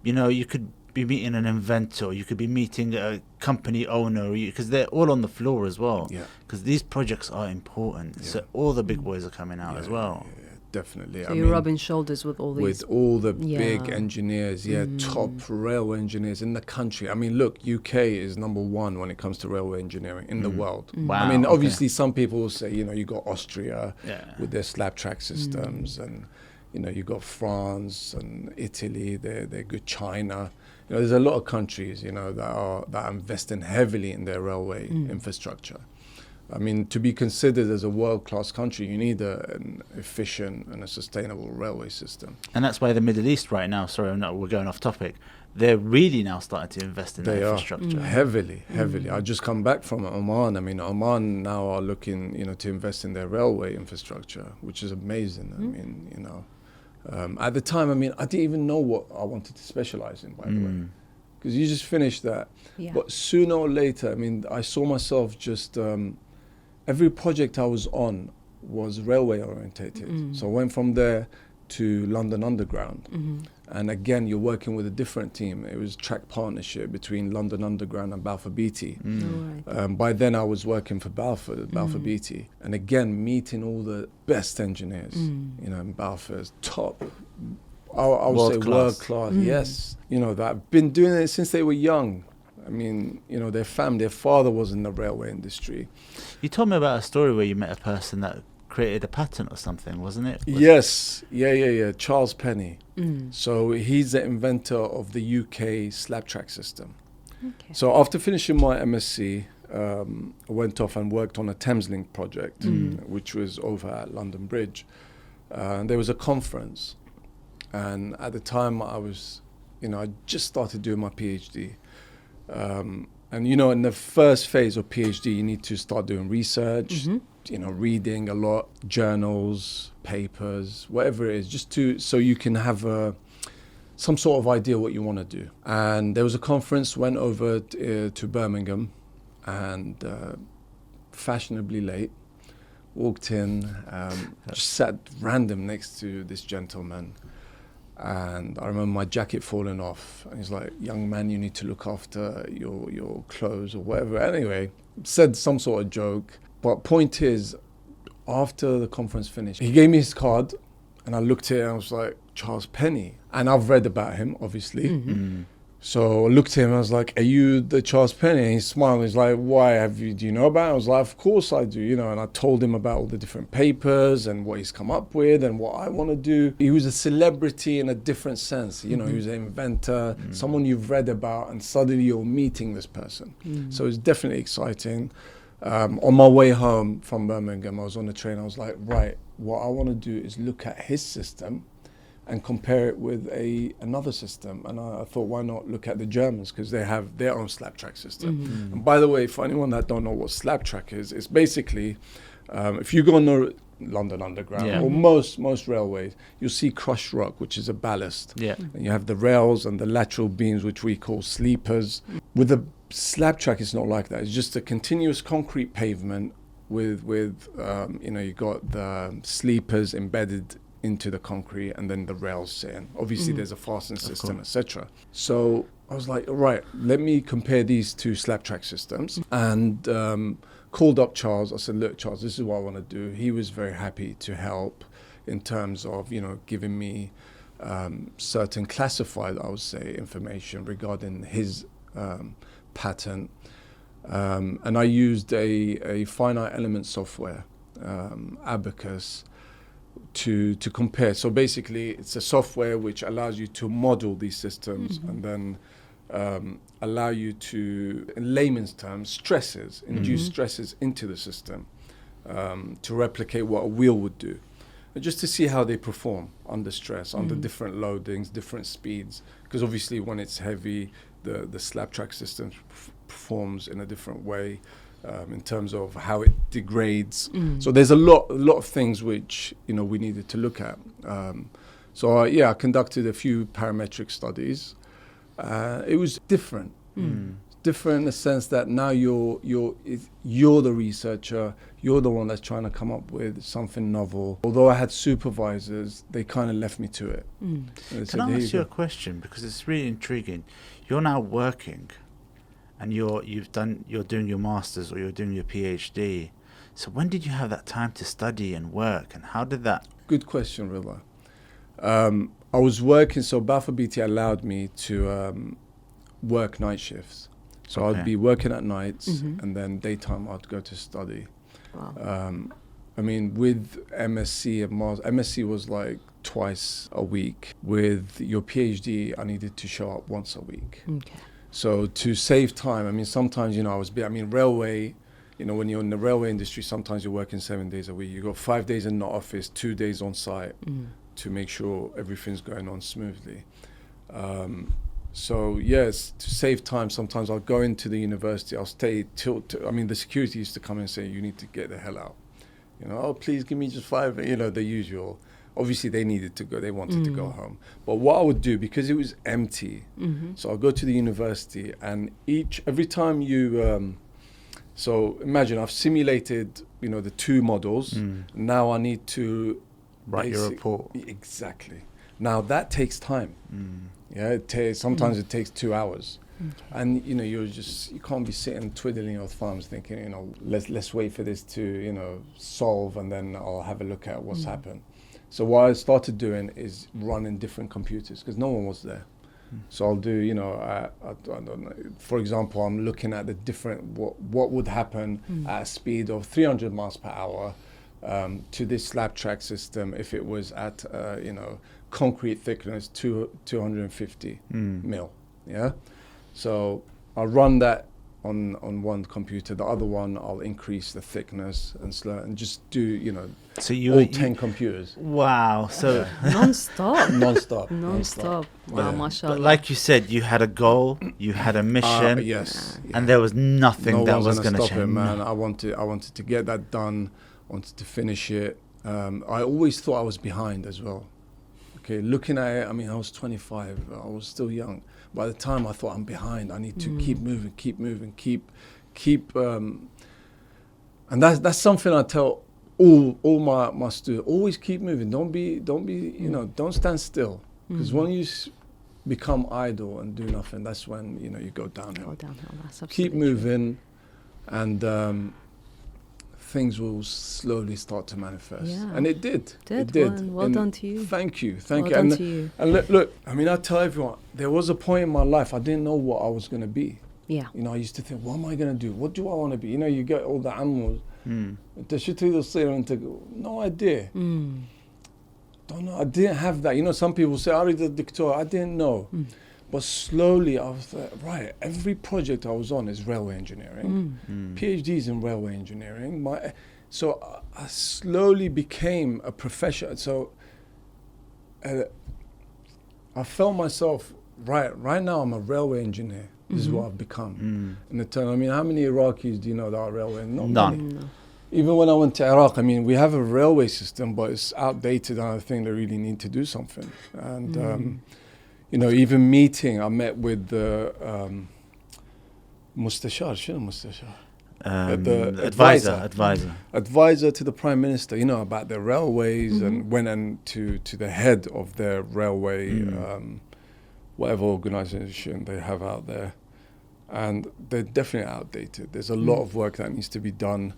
you could be meeting an inventor, you could be meeting a company owner, because they're all on the floor as well. Yeah. Because these projects are important. So all the big boys are coming out as well. Yeah, definitely. So you're rubbing shoulders with all these. With all the big engineers, top railway engineers in the country. Look, UK is number 1 when it comes to railway engineering in the world. Wow. Obviously some people will say, you got Austria with their slab track systems, and you got France and Italy, they're good. China. There's a lot of countries, that are investing heavily in their railway infrastructure. To be considered as a world-class country, you need an efficient and a sustainable railway system. And that's why the Middle East right now, sorry, we're going off topic, they're really now starting to invest in They their are infrastructure. heavily. I just come back from Oman. I mean, Oman now are looking, to invest in their railway infrastructure, which is amazing. I mean, at the time, I mean, I didn't even know what I wanted to specialize in, by the way, because you just finished that. Yeah. But sooner or later, I mean, I saw myself just every project I was on was railway orientated. So I went from there to London Underground. And again, you're working with a different team. It was track partnership between London Underground and Balfour Beatty. Right. By then I was working for Balfour Beatty. And again, meeting all the best engineers, in Balfour's top, I would say world class, yes. That have been doing it since they were young. I mean, their father was in the railway industry. You told me about a story where you met a person that created a patent or something, wasn't it? Yes, yeah. Charles Penny. So he's the inventor of the UK slab track system. Okay. So after finishing my MSc, I went off and worked on a Thameslink project, which was over at London Bridge. And there was a conference, and at the time I was, I just started doing my PhD. And in the first phase of PhD, you need to start doing research, reading a lot, journals, papers, whatever it is, so you can have some sort of idea what you want to do. And there was a conference, went over to Birmingham, and fashionably late, walked in, just sat random next to this gentleman. And I remember my jacket falling off. And he's like, "Young man, you need to look after your clothes," or whatever. Anyway, said some sort of joke. But point is, after the conference finished, he gave me his card, and I looked at it and I was like, Charles Penny. And I've read about him, obviously. So I looked at him and I was like, "Are you the Charles Penny?" And he smiled. He's like, "Why? Do you know about it?" I was like, "Of course I do." And I told him about all the different papers and what he's come up with and what I want to do. He was a celebrity in a different sense. He was an inventor, someone you've read about, and suddenly you're meeting this person. So it's definitely exciting. On my way home from Birmingham, I was on the train. I was like, right, what I want to do is look at his system and compare it with another system. And I thought, why not look at the Germans, because they have their own slab track system. And by the way, for anyone that don't know what slab track is, it's basically, if you go on the London Underground or most railways, you'll see crushed rock, which is a ballast. And you have the rails and the lateral beams, which we call sleepers. With the slab track, it's not like that. It's just a continuous concrete pavement with you got the sleepers embedded into the concrete, and then the rails sitting. Obviously, there's a fastening system, etc. So I was like, all right, let me compare these two slab track systems, and called up Charles. I said, "Look, Charles, this is what I want to do." He was very happy to help in terms of giving me certain classified, I would say, information regarding his patent. And I used a finite element software, Abacus, to compare. So basically, it's a software which allows you to model these systems and then allow you to, in layman's terms, induce stresses into the system to replicate what a wheel would do, and just to see how they perform under stress, under different loadings, different speeds. Because obviously, when it's heavy, the slab track system performs in a different way. In terms of how it degrades. So there's a lot of things which we needed to look at. I conducted a few parametric studies. It was different. Different in the sense that now you're the researcher, you're the one that's trying to come up with something novel. Although I had supervisors, they kind of left me to it. Can I ask you a question, because it's really intriguing? You're now working, and you're doing your master's or you're doing your PhD. So when did you have that time to study and work, and how did that? Good question, Rilla. I was working, so Balfour Beatty allowed me to work night shifts. So I'd be working at nights, and then daytime I'd go to study. Wow. I mean, with MSc and MSc was like twice a week. With your PhD, I needed to show up once a week. Okay. So to save time, I mean, sometimes, railway, when you're in the railway industry, sometimes you're working 7 days a week. You got 5 days in the office, 2 days on site to make sure everything's going on smoothly. So yes, to save time, sometimes I'll go into the university. I'll stay I mean, the security used to come and say, "You need to get the hell out." You know, "Oh, please give me just 5." You know, the usual. Obviously, they needed to go. They wanted to go home. But what I would do, because it was empty, so I'll go to the university, and every time you, so imagine I've simulated, you know, the 2 models. Now I need to Write your report. Exactly. Now that takes time. Yeah, sometimes it takes 2 hours. And you know, you can't be sitting twiddling your thumbs thinking, you know, let's wait for this to, you know, solve, and then I'll have a look at what's happened. So what I started doing is running different computers, because no one was there. So I'll do, you know, I don't know, for example, I'm looking at the different, what would happen at a speed of 300 miles per hour to this slab track system if it was at, you know, concrete thickness 250 mil. Yeah. So I'll run that on one computer. The other one, I'll increase the thickness and just do, you know, So all 10 computers. Wow. So Non-stop. Non-stop. Wow, Yeah. mashallah. but like you said, you had a goal, you had a mission, Yes. and there was nothing that was going to stop change. it, man. I wanted to get that done. Wanted to finish it. I always thought I was behind as well. Okay, looking at it, I mean, I was 25. I was still young. By the time I thought I'm behind, I need to keep moving, and that's something I tell all my students. Always keep moving. Don't be, you know, don't stand still. Because when you become idle and do nothing, that's when, you know, you go downhill. That's absolutely Keep true. moving, and things will slowly start to manifest. Yeah. And it did. It Did. did. Well done to you. Thank you. Well you. done to you. And look, I mean, I tell everyone, there was a point in my life I didn't know what I was going to be. Yeah. You know, I used to think, what am I going to do? What do I want to be? You know, you get all the animals. No idea. Don't know. I didn't have that. You know, some people say, "Arid al-Dictor." I didn't know. But slowly I was like, right, every project I was on is railway engineering. PhDs in railway engineering. So I slowly became a professional. So I felt myself, right now I'm a railway engineer. This is what I've become. In the term, I mean, how many Iraqis do you know that are railway? Not None. many. No. Even when I went to Iraq, I mean, we have a railway system, but it's outdated, and I think they really need to do something. And, you know, even I met with the Mustashar, the advisor to the Prime Minister, you know, about the railways, and went to the head of their railway, whatever organization they have out there. And they're definitely outdated. There's a lot of work that needs to be done.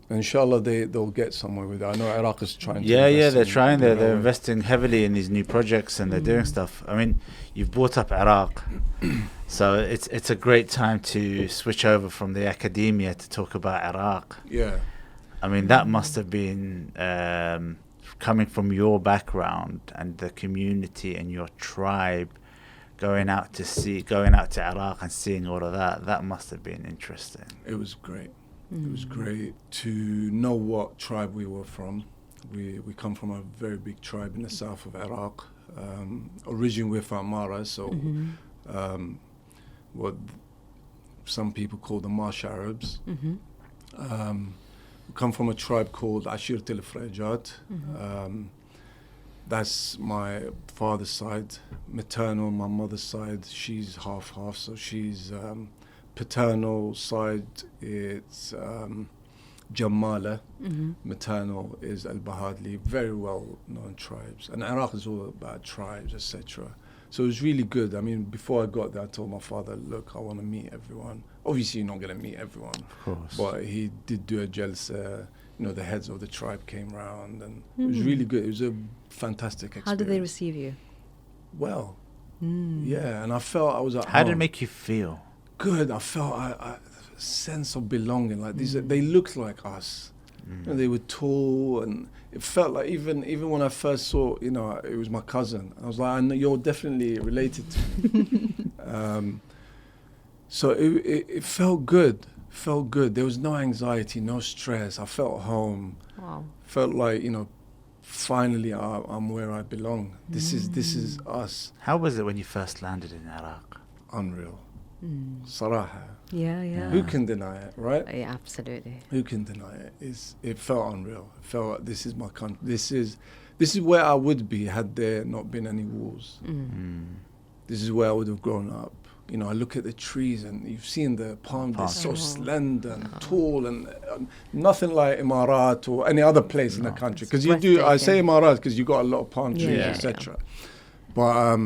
Inshallah, they'll get somewhere with it. I know Iraq is trying to. Yeah, they're trying. They're investing heavily in these new projects, and they're doing stuff. I mean, you've brought up Iraq, so it's a great time to switch over from the academia to talk about Iraq. Yeah. I mean, that must have been coming from your background and the community and your tribe, going out to Iraq and seeing all of that. That must have been interesting. It was great. It was great to know what tribe we were from. We come from a very big tribe in the south of Iraq. Originally we're from Amara, so what some people call the Marsh Arabs. We come from a tribe called Ashirat al-Frajat. That's my father's side. Maternal, my mother's side, she's half-half, so she's... paternal side, it's Jamala. Maternal is Al-Bahadli. Very well-known tribes. And Iraq is all about tribes, etc. So it was really good. I mean, before I got there, I told my father, look, I want to meet everyone. Obviously, you're not going to meet everyone. Of course. But he did do a jalsa. You know, the heads of the tribe came round, and it was really good. It was a fantastic experience. How did they receive you? Well, yeah, and I felt I was at home. How did it make you feel? Good. I felt a sense of belonging. Like they looked like us. You know, they were tall, and it felt like even when I first saw, you know, it was my cousin. I was like, I know you're definitely related to me. So it felt good. There was no anxiety, no stress. I felt home. Wow. Felt like, you know, finally I'm where I belong. This is us. How was it when you first landed in Iraq? Unreal. Saraha. Yeah. Who can deny it, right? Yeah, absolutely. Who can deny it? It felt unreal. It felt like this is my country. This is where I would be had there not been any wars. This is where I would have grown up. You know, I look at the trees and you've seen the palm, they're so slender and tall and nothing like Emarat or any other place in the country. Because I say Emarat because you got a lot of palm trees, etc. But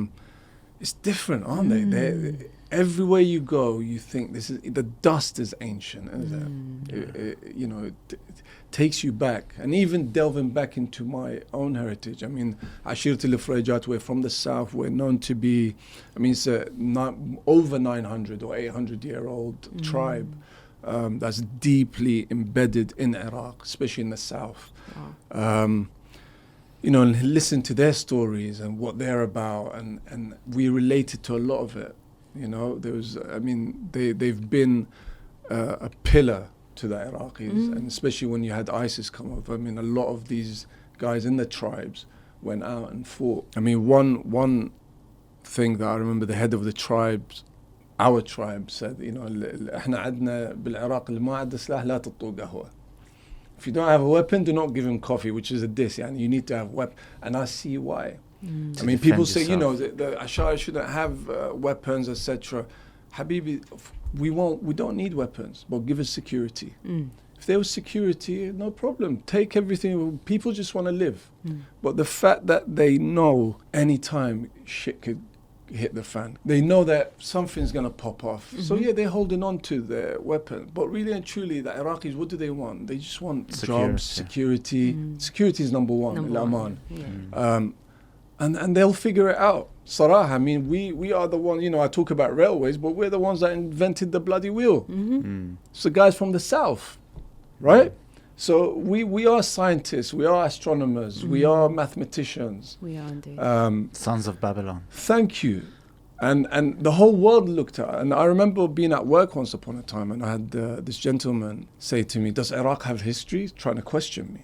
it's different, aren't they? Everywhere you go, you think the dust is ancient, isn't it? It takes you back. And even delving back into my own heritage, I mean, Ashirat al-Ifrajat, we're from the south, we're known to be, it's over 900 or 800-year-old tribe that's deeply embedded in Iraq, especially in the south. And listen to their stories and what they're about, and we related to a lot of it. They've been a pillar to the Iraqis, and especially when you had ISIS come over. A lot of these guys in the tribes went out and fought. One thing that I remember, the head of the tribes, our tribe, said, إحنا عندنا بالعراق اللي ما عنده سلاح لا تعطوه قهوة. If you don't have a weapon, do not give him coffee, which is a diss. You need to have a weapon, and I see why. People say, the Ash'ari shouldn't have weapons, etc. Habibi, we don't need weapons, but give us security. If there was security, no problem. Take everything. People just want to live. But the fact that they know anytime shit could hit the fan, they know that something's going to pop off. So they're holding on to their weapon. But really and truly, the Iraqis, what do they want? They just want jobs, security. Security is number one. And they'll figure it out. Sarah, we are the ones, I talk about railways, but we're the ones that invented the bloody wheel. It's the guys from the south, right? So we are scientists, we are astronomers, we are mathematicians. We are indeed. Sons of Babylon. Thank you. And the whole world looked at it. And I remember being at work once upon a time, and I had this gentleman say to me, does Iraq have history? Trying to question me.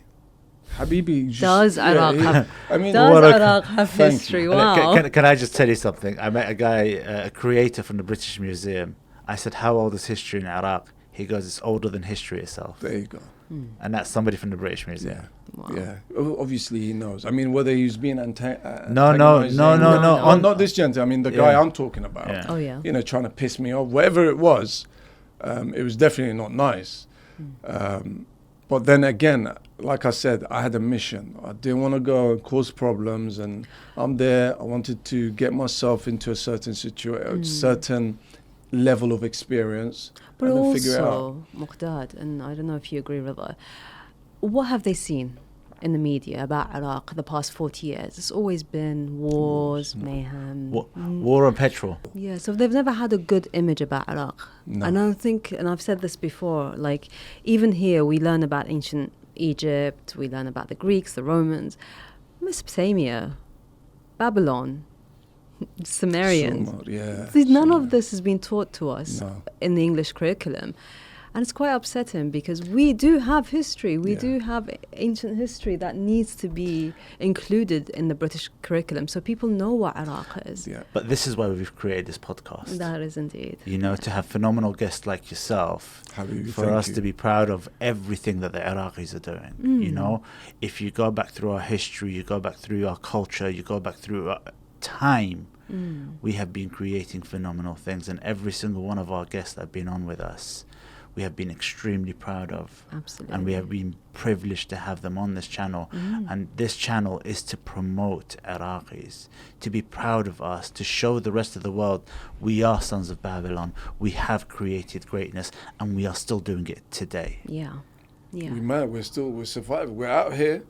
Habibi, does Iraq have history? You. Wow. Can I just tell you something? I met a guy, a creator from the British Museum. I said, how old is history in Iraq? He goes, it's older than history itself. There you go. And that's somebody from the British Museum. Wow. Yeah. Obviously he knows. Whether he's being No. Not this gentleman. The guy I'm talking about. Yeah. Oh yeah. Trying to piss me off. Whatever it was definitely not nice. But then again, like I said, I had a mission. I didn't want to go and cause problems, and I'm there. I wanted to get myself into a certain situation, certain level of experience, but and then also, figure it out. Mugdad, and I don't know if you agree with that, what have they seen in the media about Iraq the past 40 years? It's always been wars, mayhem. War on petrol. Yeah, so they've never had a good image about Iraq. No. And I think, and I've said this before, like even here we learn about ancient Egypt, we learn about the Greeks, the Romans, Mesopotamia, Babylon, Sumerians. None of this has been taught to us in the English curriculum. And it's quite upsetting because we do have history. We do have ancient history that needs to be included in the British curriculum so people know what Iraq is. Yeah. But this is why we've created this podcast. That is indeed. To have phenomenal guests like yourself, for us to be proud of everything that the Iraqis are doing. If you go back through our history, you go back through our culture, you go back through our time, we have been creating phenomenal things. And every single one of our guests that have been on with us, we have been extremely proud of. Absolutely. And we have been privileged to have them on this channel. And this channel is to promote Iraqis, to be proud of us, to show the rest of the world we are sons of Babylon, we have created greatness, and we are still doing it today. Yeah. We're surviving. We're out here,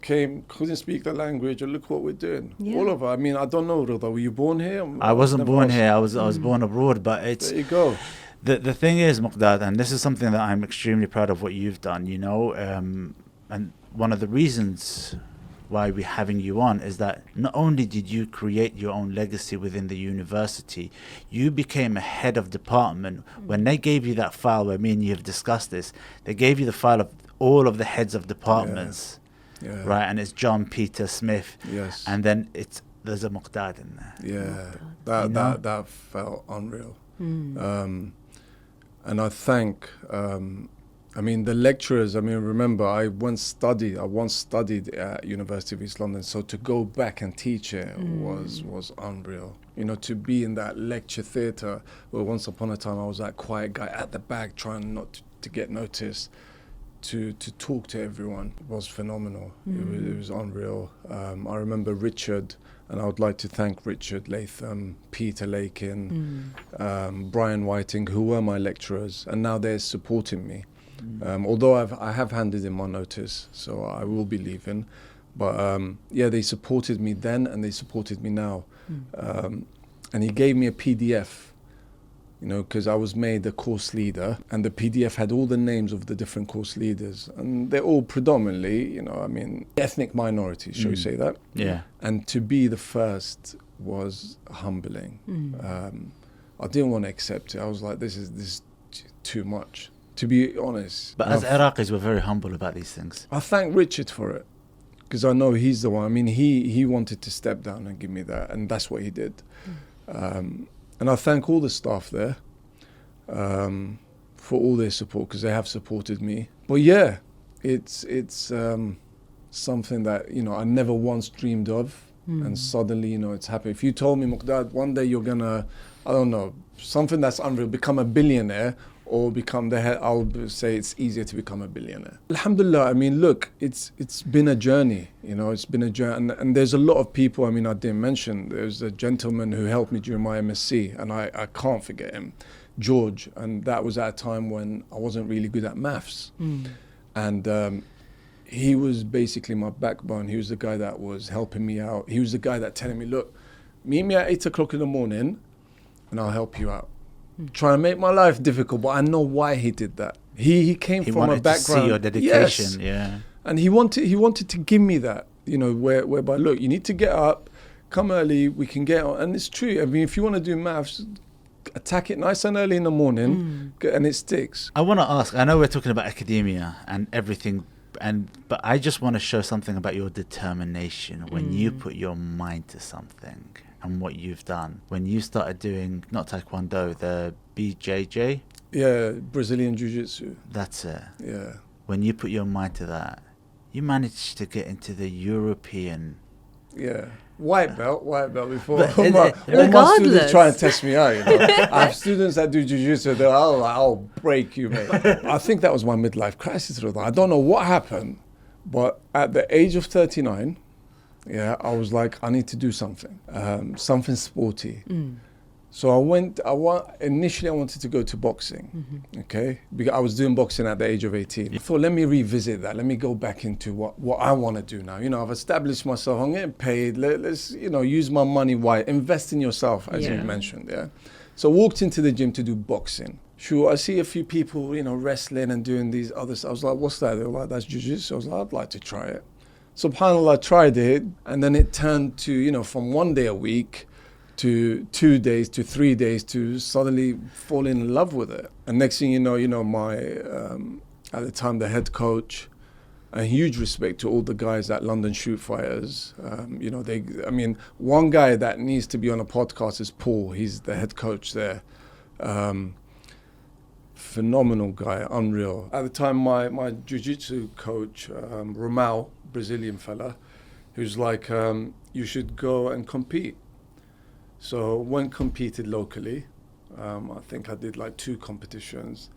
couldn't speak the language, and look what we're doing. Yeah. All of us. I don't know, Rida, were you born here? I wasn't born here, I was born abroad, but it's... There you go. The thing is, Mugdad, and this is something that I'm extremely proud of what you've done, and one of the reasons why we're having you on is that not only did you create your own legacy within the university, you became a head of department. When they gave you that file where me and you have discussed this, they gave you the file of all of the heads of departments. Yeah. right? And it's John Peter Smith. Yes. And then there's a Mugdad in there. Yeah. You know? That felt unreal. Mm. And I thank, the lecturers, remember I once studied at University of East London, so to go back and teach it was unreal. You know, to be in that lecture theatre where once upon a time I was that quiet guy at the back trying not to get noticed, to talk to everyone was phenomenal. It was unreal. I remember Richard, and I would like to thank Richard Latham, Peter Lakin, Brian Whiting, who were my lecturers, and now they're supporting me. Although I have handed in my notice, so I will be leaving. But they supported me then and they supported me now. And he gave me a PDF, you know, because I was made the course leader, and the PDF had all the names of the different course leaders. And they're all predominantly, ethnic minorities, shall we say that? Yeah. And to be the first was humbling. I didn't want to accept it. I was like, this is too much, to be honest. But as Iraqis, we're very humble about these things. I thank Richard for it, because I know he's the one. He wanted to step down and give me that, and that's what he did. And I thank all the staff there for all their support, because they have supported me. But yeah, it's something that, I never once dreamed of, and suddenly, it's happening. If you told me, Mugdad, one day you're gonna, I don't know, something that's unreal, become a billionaire, or become the head, I'll say it's easier to become a billionaire. Alhamdulillah, look, it's been a journey, it's been a journey. And there's a lot of people, I didn't mention, there's a gentleman who helped me during my MSc, and I can't forget him, George. And that was at a time when I wasn't really good at maths. And he was basically my backbone. He was the guy that was helping me out. He was the guy that telling me, look, meet me at 8 o'clock in the morning and I'll help you out. Trying to make my life difficult, but I know why he did that. He came from a background. To see your dedication, yes. Yeah. And he wanted to give me that, whereby, look, you need to get up, come early, we can get on. And it's true. If you want to do maths, attack it nice and early in the morning, and it sticks. I want to ask, I know we're talking about academia and everything, but I just want to show something about your determination when you put your mind to something. And what you've done when you started doing, not Taekwondo, the BJJ? Yeah, Brazilian Jiu-Jitsu. That's it. Yeah. When you put your mind to that, you managed to get into the European... Yeah. White belt before. Regardless. My students try and test me out, I have students that do Jiu-Jitsu, they're like, I'll break you, mate. I think that was my midlife crisis. I don't know what happened, but at the age of 39... yeah, I was like, I need to do something, something sporty. So initially I wanted to go to boxing, okay? Because I was doing boxing at the age of 18. I thought, let me revisit that. Let me go back into what I want to do now. I've established myself, I'm getting paid. Let's use my money wisely. Invest in yourself, as you mentioned, yeah? So I walked into the gym to do boxing. Sure, I see a few people, wrestling and doing these others. I was like, what's that? They were like, that's jiu-jitsu. I was like, I'd like to try it. SubhanAllah, I tried it, and then it turned to, from 1 day a week to 2 days to 3 days to suddenly falling in love with it. And next thing you know, my, at the time, the head coach, a huge respect to all the guys at London Shoot Fighters. One guy that needs to be on a podcast is Paul. He's the head coach there. Phenomenal guy, unreal. At the time, my jiu-jitsu coach, Ramal, Brazilian fella, who's like, you should go and compete. So went competed locally. I think I did like 2 competitions.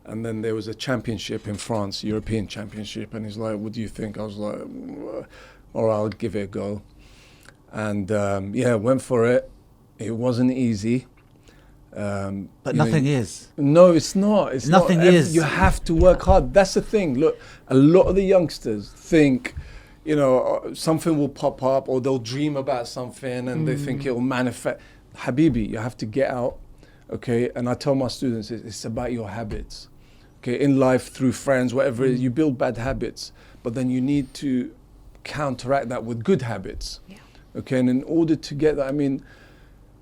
And then there was a championship in France, European championship. And he's like, what do you think? I was like, all right, I'll give it a go. And went for it. It wasn't easy. But nothing is. No, it's not. It's nothing not. is. You have to work hard. That's the thing. Look, a lot of the youngsters think, something will pop up, or they'll dream about something and they think it'll manifest. Habibi, you have to get out, okay? And I tell my students, it's about your habits, okay? In life, through friends, whatever it is, you build bad habits, but then you need to counteract that with good habits, okay? And in order to get that,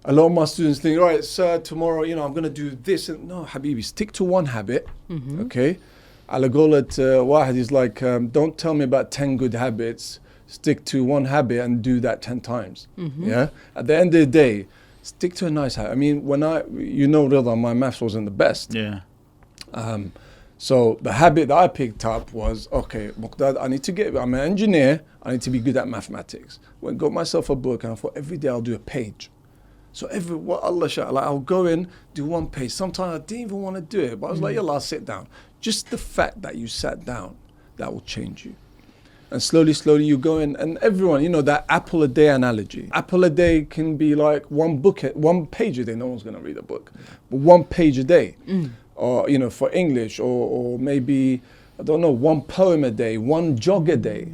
a lot of my students think, all right, sir, tomorrow, I'm going to do this. And no, Habibi, stick to one habit, okay? على قولة واحد, he's like, don't tell me about 10 good habits, stick to one habit and do that 10 times. Yeah, at the end of the day, stick to a nice habit. I mean, Rida, my maths wasn't the best. Yeah. So the habit that I picked up was, okay, Mugdad, I'm an engineer, I need to be good at mathematics. Went got myself a book and I thought every day I'll do a page. So I'll go in, do one page. Sometimes I didn't even want to do it, but I was like, I'll sit down. Just the fact that you sat down, that will change you. And slowly you go in, and everyone, that apple a day analogy. Apple a day can be like one page a day. No one's going to read a book, but 1 page a day. Or, for English, or maybe, I don't know, 1 poem a day, 1 jog a day,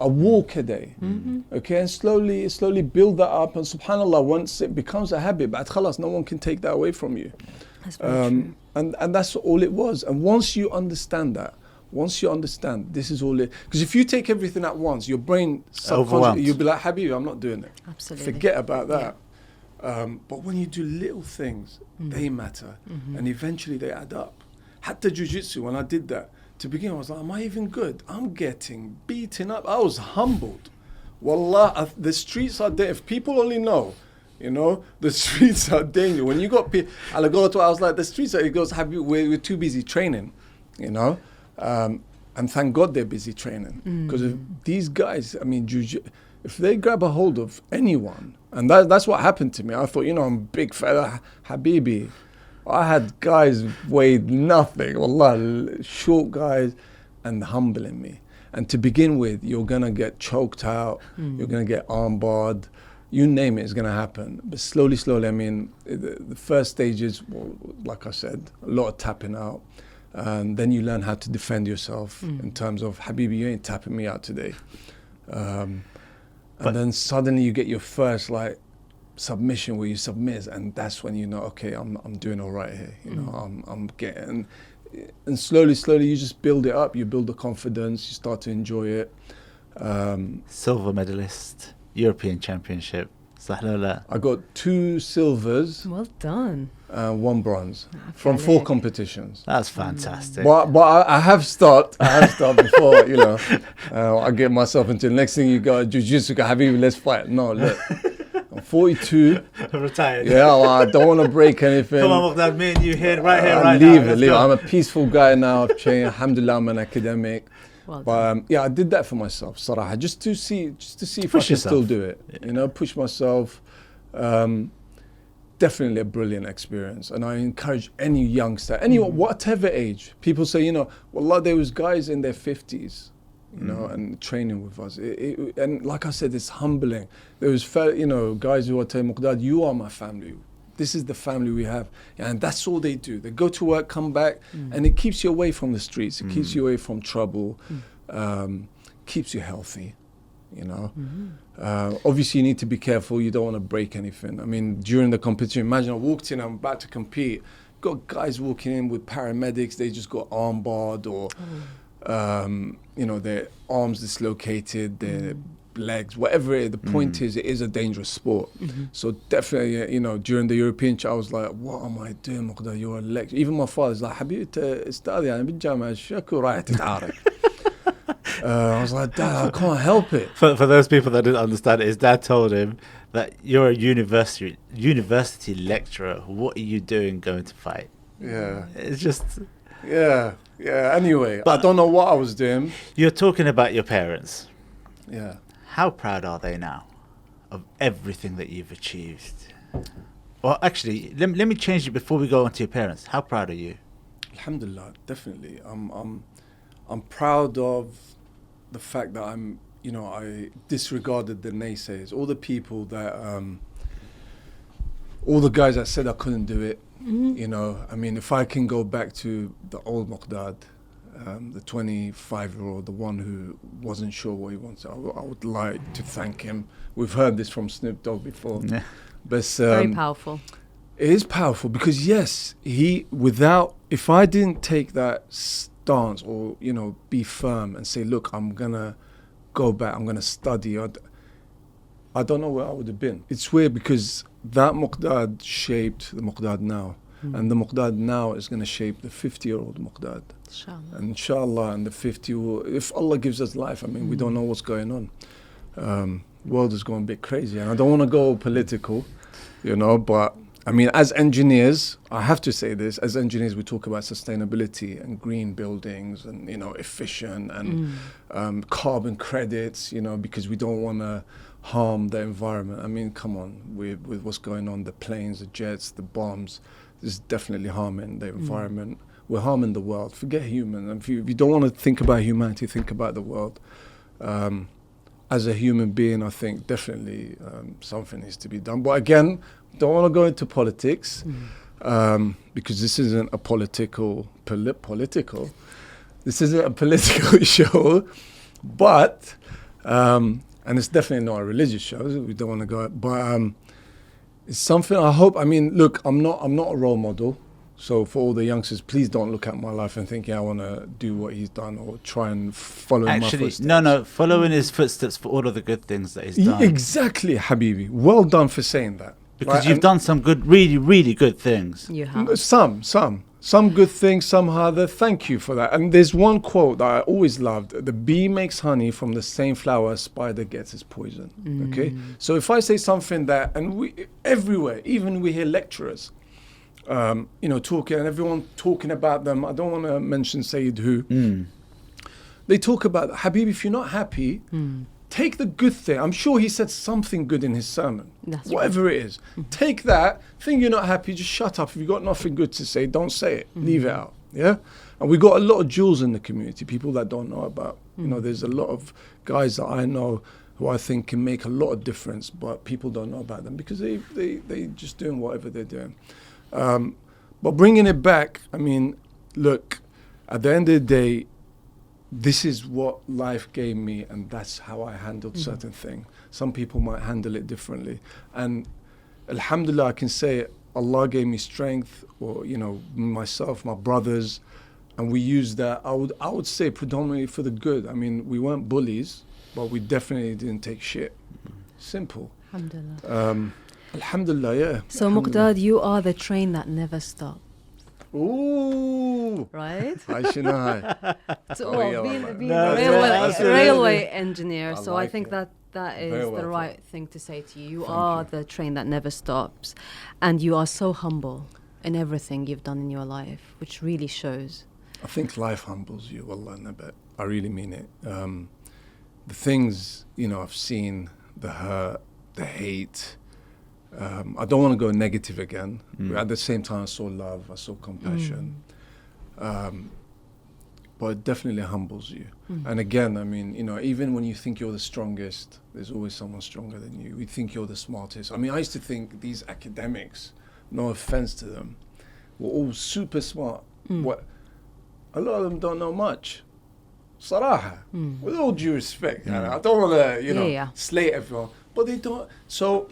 a walk a day. Okay, and slowly build that up, and subhanAllah, once it becomes a habit, but khalas, no one can take that away from you. That's very true. And that's all it was. And once you understand this is all it, because if you take everything at once, your brain subconsciously, you'll be like, Habib, I'm not doing it. Absolutely. Forget about that. But when you do little things, they matter, and eventually they add up. Hatta jiu-jitsu, when I did that, to begin, I was like, am I even good? I'm getting beaten up. I was humbled. Wallah, the streets are there. If people only know, the streets are dangerous. When you got people, I was like, the streets are, he goes, we're too busy training, and thank God they're busy training. Because if these guys, I mean, if they grab a hold of anyone, and that's what happened to me. I thought, I'm a big fella, Habibi. I had guys weighed nothing, wallah, short guys, and humbling me. And to begin with, you're going to get choked out, you're going to get armbarred, you name it, it's going to happen. But slowly, I mean, the first stage is, like I said, a lot of tapping out. And then you learn how to defend yourself in terms of, Habibi, you ain't tapping me out today. And then suddenly you get your first, submission where you submit, and that's when okay, I'm doing all right here. I'm getting, and slowly you just build it up. You build the confidence. You start to enjoy it. Silver medalist, European Championship. I got 2 silvers. Well done. 1 bronze from 4 competitions. That's fantastic. But I have stopped before. I get myself into the next thing. You go jiu-jitsu, Habibi, let's fight. No, look. I'm 42. Retired. Yeah, I don't want to break anything. Come on, Mugdad, me and you here, right now. Leave it. I'm a peaceful guy now. I've changed. Alhamdulillah, I'm an academic. Well but I did that for myself, Sarah, just to see if I can still do it. Yeah. Push myself. Definitely a brilliant experience, and I encourage any youngster, anyone, whatever age. People say, wallah, there was guys in their 50s. And training with us. And like I said, it's humbling. There was, guys who are telling Mugdad, you are my family. This is the family we have. And that's all they do. They go to work, come back, and it keeps you away from the streets. It keeps you away from trouble, keeps you healthy, Obviously, you need to be careful. You don't want to break anything. I mean, during the competition, imagine I walked in, I'm about to compete. Got guys walking in with paramedics. They just got armbarred or... their arms dislocated, their legs, whatever it is. The point is, it is a dangerous sport. So definitely, during the European, I was like, what am I doing, Mugdad? You're a lecturer. Even my father's like, Habib, استاذ يعني بالجامعة شكو رايح تتعارك. I was like, Dad, I can't help it. For those people that didn't understand it, his dad told him that you're a university lecturer. What are you doing going to fight? Yeah. It's just... Yeah. Anyway, but I don't know what I was doing. You're talking about your parents. Yeah. How proud are they now of everything that you've achieved? Well, actually, let me change it before we go on to your parents. How proud are you? Alhamdulillah, definitely. I'm proud of the fact that I disregarded the naysayers, all the people that, all the guys that said I couldn't do it. I mean, if I can go back to the old Mugdad, the 25-year-old, the one who wasn't sure what he wanted, I would like to thank him. We've heard this from Snoop Dogg before. Yeah. But very powerful. It is powerful because, yes, if I didn't take that stance or, be firm and say, look, I'm going to go back, I'm going to study, I don't know where I would have been. It's weird because that Mugdad shaped the Mugdad now. And the Mugdad now is going to shape the 50-year-old Mugdad. Inshallah. And inshallah, and the 50 will, if Allah gives us life, I mean, we don't know what's going on. World is going a bit crazy. And I don't want to go political, you know, but I mean, as engineers, I have to say this, as engineers, we talk about sustainability and green buildings and, you know, efficient and carbon credits, you know, because we don't want to harm the environment. I mean, come on, with what's going on, the planes, the jets, the bombs, this is definitely harming the environment. We're harming the world. Forget human. If you don't want to think about humanity, think about the world. As a human being, I think definitely something needs to be done. But again, don't want to go into politics because this isn't a political. This isn't a political show, but and it's definitely not a religious show. We don't want to go, but it's something. I hope. I mean, look, I'm not a role model. So for all the youngsters, please don't look at my life and think, I want to do what he's done or try and follow in my footsteps. No, follow in his footsteps for all of the good things that he's done. Exactly, Habibi. Well done for saying that. Because you've done some good, really, really good things. You have. Some good things, some harder. Thank you for that. And there's one quote that I always loved. The bee makes honey from the same flower a spider gets its poison. Okay? So if I say something that, and we everywhere, even we hear lecturers, you know, talking, and everyone talking about them. I don't want to mention Sayyid who. They talk about, Habibi, if you're not happy, take the good thing. I'm sure he said something good in his sermon. That's whatever right. it is. Take that. Think you're not happy, just shut up. If you've got nothing good to say, don't say it. Leave it out. Yeah? And we got a lot of jewels in the community, people that don't know about. You know, there's a lot of guys that I know who I think can make a lot of difference, but people don't know about them because they just doing whatever they're doing. But bringing it back, I mean, look, at the end of the day, this is what life gave me, and that's how I handled certain things. Some people might handle it differently. And alhamdulillah, I can say Allah gave me strength, or, you know, myself, my brothers, and we used that, I would say, predominantly for the good. I mean, we weren't bullies, but we definitely didn't take shit. Simple. Alhamdulillah. Alhamdulillah, yeah. So, Mugdad, you are the train that never stops. Ooh. Right? I should know. So, Oh, yeah, being well, a railway engineer, so I like think it. that is Very the well right thing to say to you. You Thank are you. the train that never stops. And you are so humble in everything you've done in your life, which really shows. I think life humbles you, wallah, Nabet. I really mean it. The things, you know, I've seen, the hurt, the hate. I don't want to go negative again. At the same time, I saw love, I saw compassion. But it definitely humbles you. And again, I mean, you know, even when you think you're the strongest, there's always someone stronger than you. We think you're the smartest. I mean, I used to think these academics, no offense to them, were all super smart. What? A lot of them don't know much. Saraha, with all due respect. I don't want to, you know, slate everyone, but they don't. So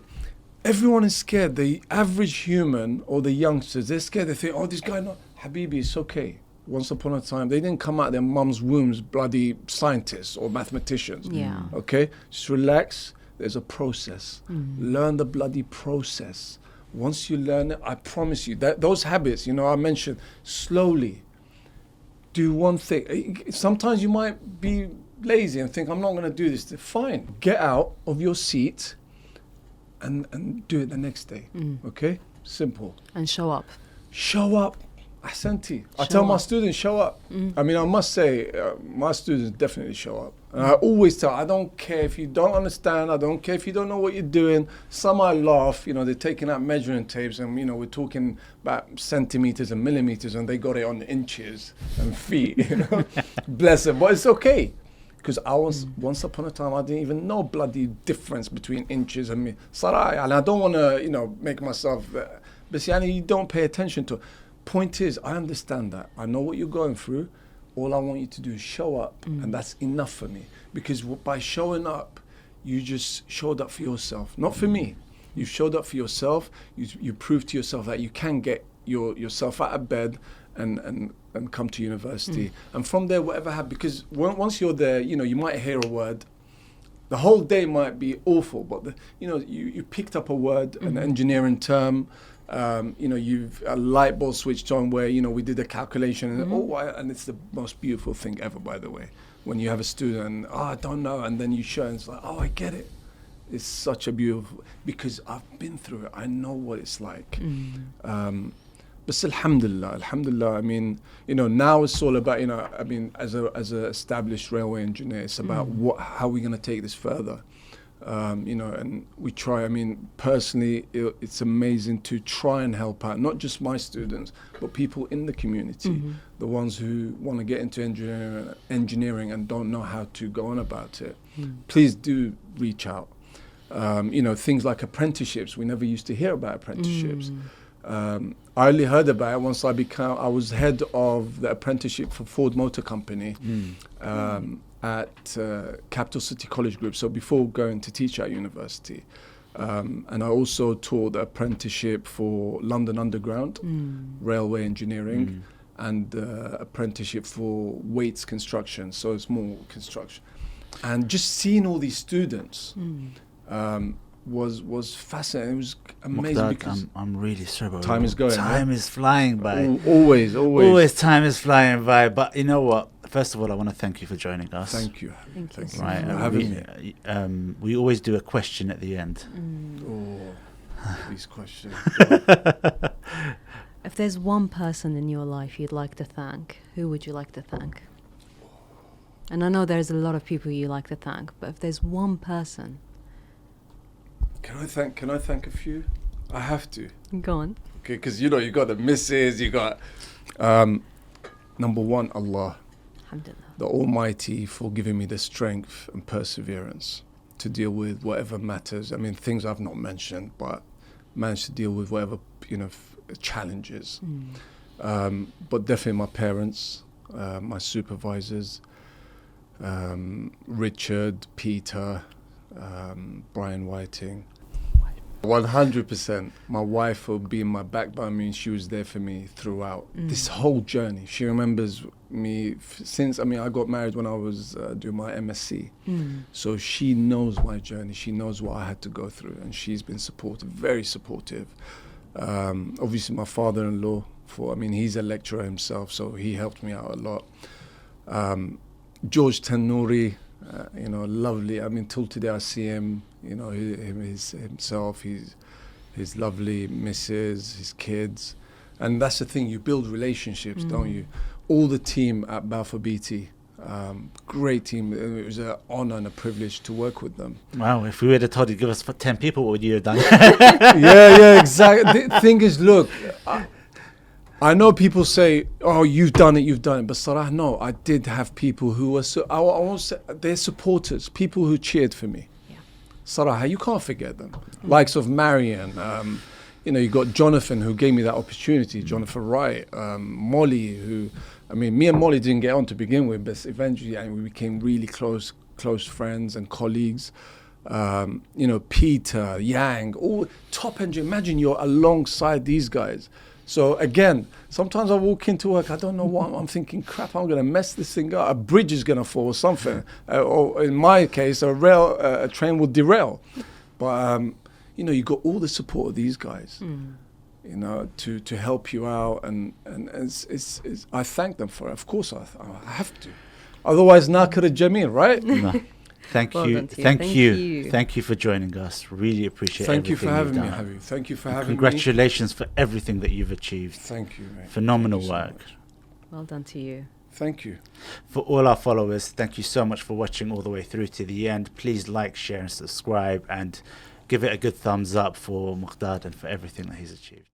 everyone is scared. The average human or the youngsters, they're scared. They think, oh, this guy, no, Habibi, it's okay. Once upon a time, they didn't come out their mum's wombs bloody scientists or mathematicians. Yeah. Okay? Just relax. There's a process. Learn the bloody process. Once you learn it, I promise you, that those habits, you know, I mentioned, slowly do one thing. Sometimes you might be lazy and think, I'm not going to do this. Fine. Get out of your seat and do it the next day. Okay? Simple. And show up. Show up. Ahsanti. I Show tell my up. students, show up. I mean, I must say, my students definitely show up. And I always tell, I don't care if you don't understand, I don't care if you don't know what you're doing. Some I laugh, you know, they're taking out measuring tapes and, you know, we're talking about centimeters and millimeters and they got it on inches and feet, you know. Bless them. But it's okay. Because I was, once upon a time, I didn't even know bloody difference between inches and me. Sarai, and I don't want to, you know, make myself, but yani, you don't pay attention to it. Point is, I understand that. I know what you're going through. All I want you to do is show up, and that's enough for me. Because by showing up, you just showed up for yourself, not for me. You showed up for yourself. You proved to yourself that you can get yourself out of bed and come to university. And from there, whatever happens, because once you're there, you know, you might hear a word. The whole day might be awful, but you know, you picked up a word, an engineering term, You've a light bulb switched on where, we did a calculation and, and it's the most beautiful thing ever, by the way. When you have a student, I don't know, and then you show and it's like, I get it. It's such a beautiful, because I've been through it. I know what it's like. But alhamdulillah, I mean, now it's all about, as a established railway engineer, it's about how we're going to take this further. And we try, personally, it's amazing to try and help out, not just my students, but people in the community, the ones who want to get into engineering and don't know how to go on about it. Please do reach out. Things like apprenticeships, we never used to hear about apprenticeships. I only heard about it once I was head of the apprenticeship for Ford Motor Company at Capital City College Group, so before going to teach at university. And I also taught the apprenticeship for London Underground, railway engineering, and apprenticeship for Waits Construction, so it's more construction. And just seeing all these students was fascinating. It was amazing. Mugdad, because I'm really sorry, but time is going. Time is flying by. Always time is flying by. But you know what? First of all, I want to thank you for joining us. Thank you. Thank you. Right, for having me. We always do a question at the end. These questions. If there's one person in your life you'd like to thank, who would you like to thank? And I know there's a lot of people you like to thank, but if there's one person. Can I thank a few? I have to. Go on. Okay, because you got the misses, you got number one, Allah, the Almighty, for giving me the strength and perseverance to deal with whatever matters. Things I've not mentioned, but managed to deal with whatever challenges. But definitely my parents, my supervisors, Richard, Peter, Brian Whiting. 100%. My wife will be my backbone. She was there for me throughout this whole journey. She remembers me since, I got married when I was doing my MSc. So she knows my journey. She knows what I had to go through, and she's been supportive, very supportive. Obviously my father-in-law, he's a lecturer himself, so he helped me out a lot. George Tanuri, lovely. Till today I see him, himself, his lovely missus, his kids. And that's the thing, you build relationships, don't you? All the team at Balfour Beatty, great team. It was an honor and a privilege to work with them. Wow, if we would have told you give us 10 people, what would you have done? yeah, exactly. The thing is, look, I know people say, you've done it, but Sarah, no, I did have people who were, I won't say, they're supporters, people who cheered for me. Yeah. Sarah, you can't forget them. Likes of Marion, you got Jonathan, who gave me that opportunity, Jonathan Wright, Molly, who, me and Molly didn't get on to begin with, but eventually we became really close friends and colleagues. Peter, Yang, all top engineers. Imagine you're alongside these guys. So again, sometimes I walk into work, I don't know what, I'm thinking, crap, I'm going to mess this thing up. A bridge is going to fall or something. Or in my case, a train will derail. But, you got all the support of these guys, to help you out. And it's I thank them for it. Of course, I have to. Otherwise, nakar jameel, right? No. Thank Well you. done to you. Thank Thank you. you. Thank you for joining us. Really appreciate Thank you for everything having me, you've done. Habib. Thank you for having me. Congratulations for everything that you've achieved. Thank you, mate. Phenomenal Thank you so work. much. Well done to you. Thank you. For all our followers, thank you so much for watching all the way through to the end. Please like, share and subscribe, and give it a good thumbs up for Mugdad and for everything that he's achieved.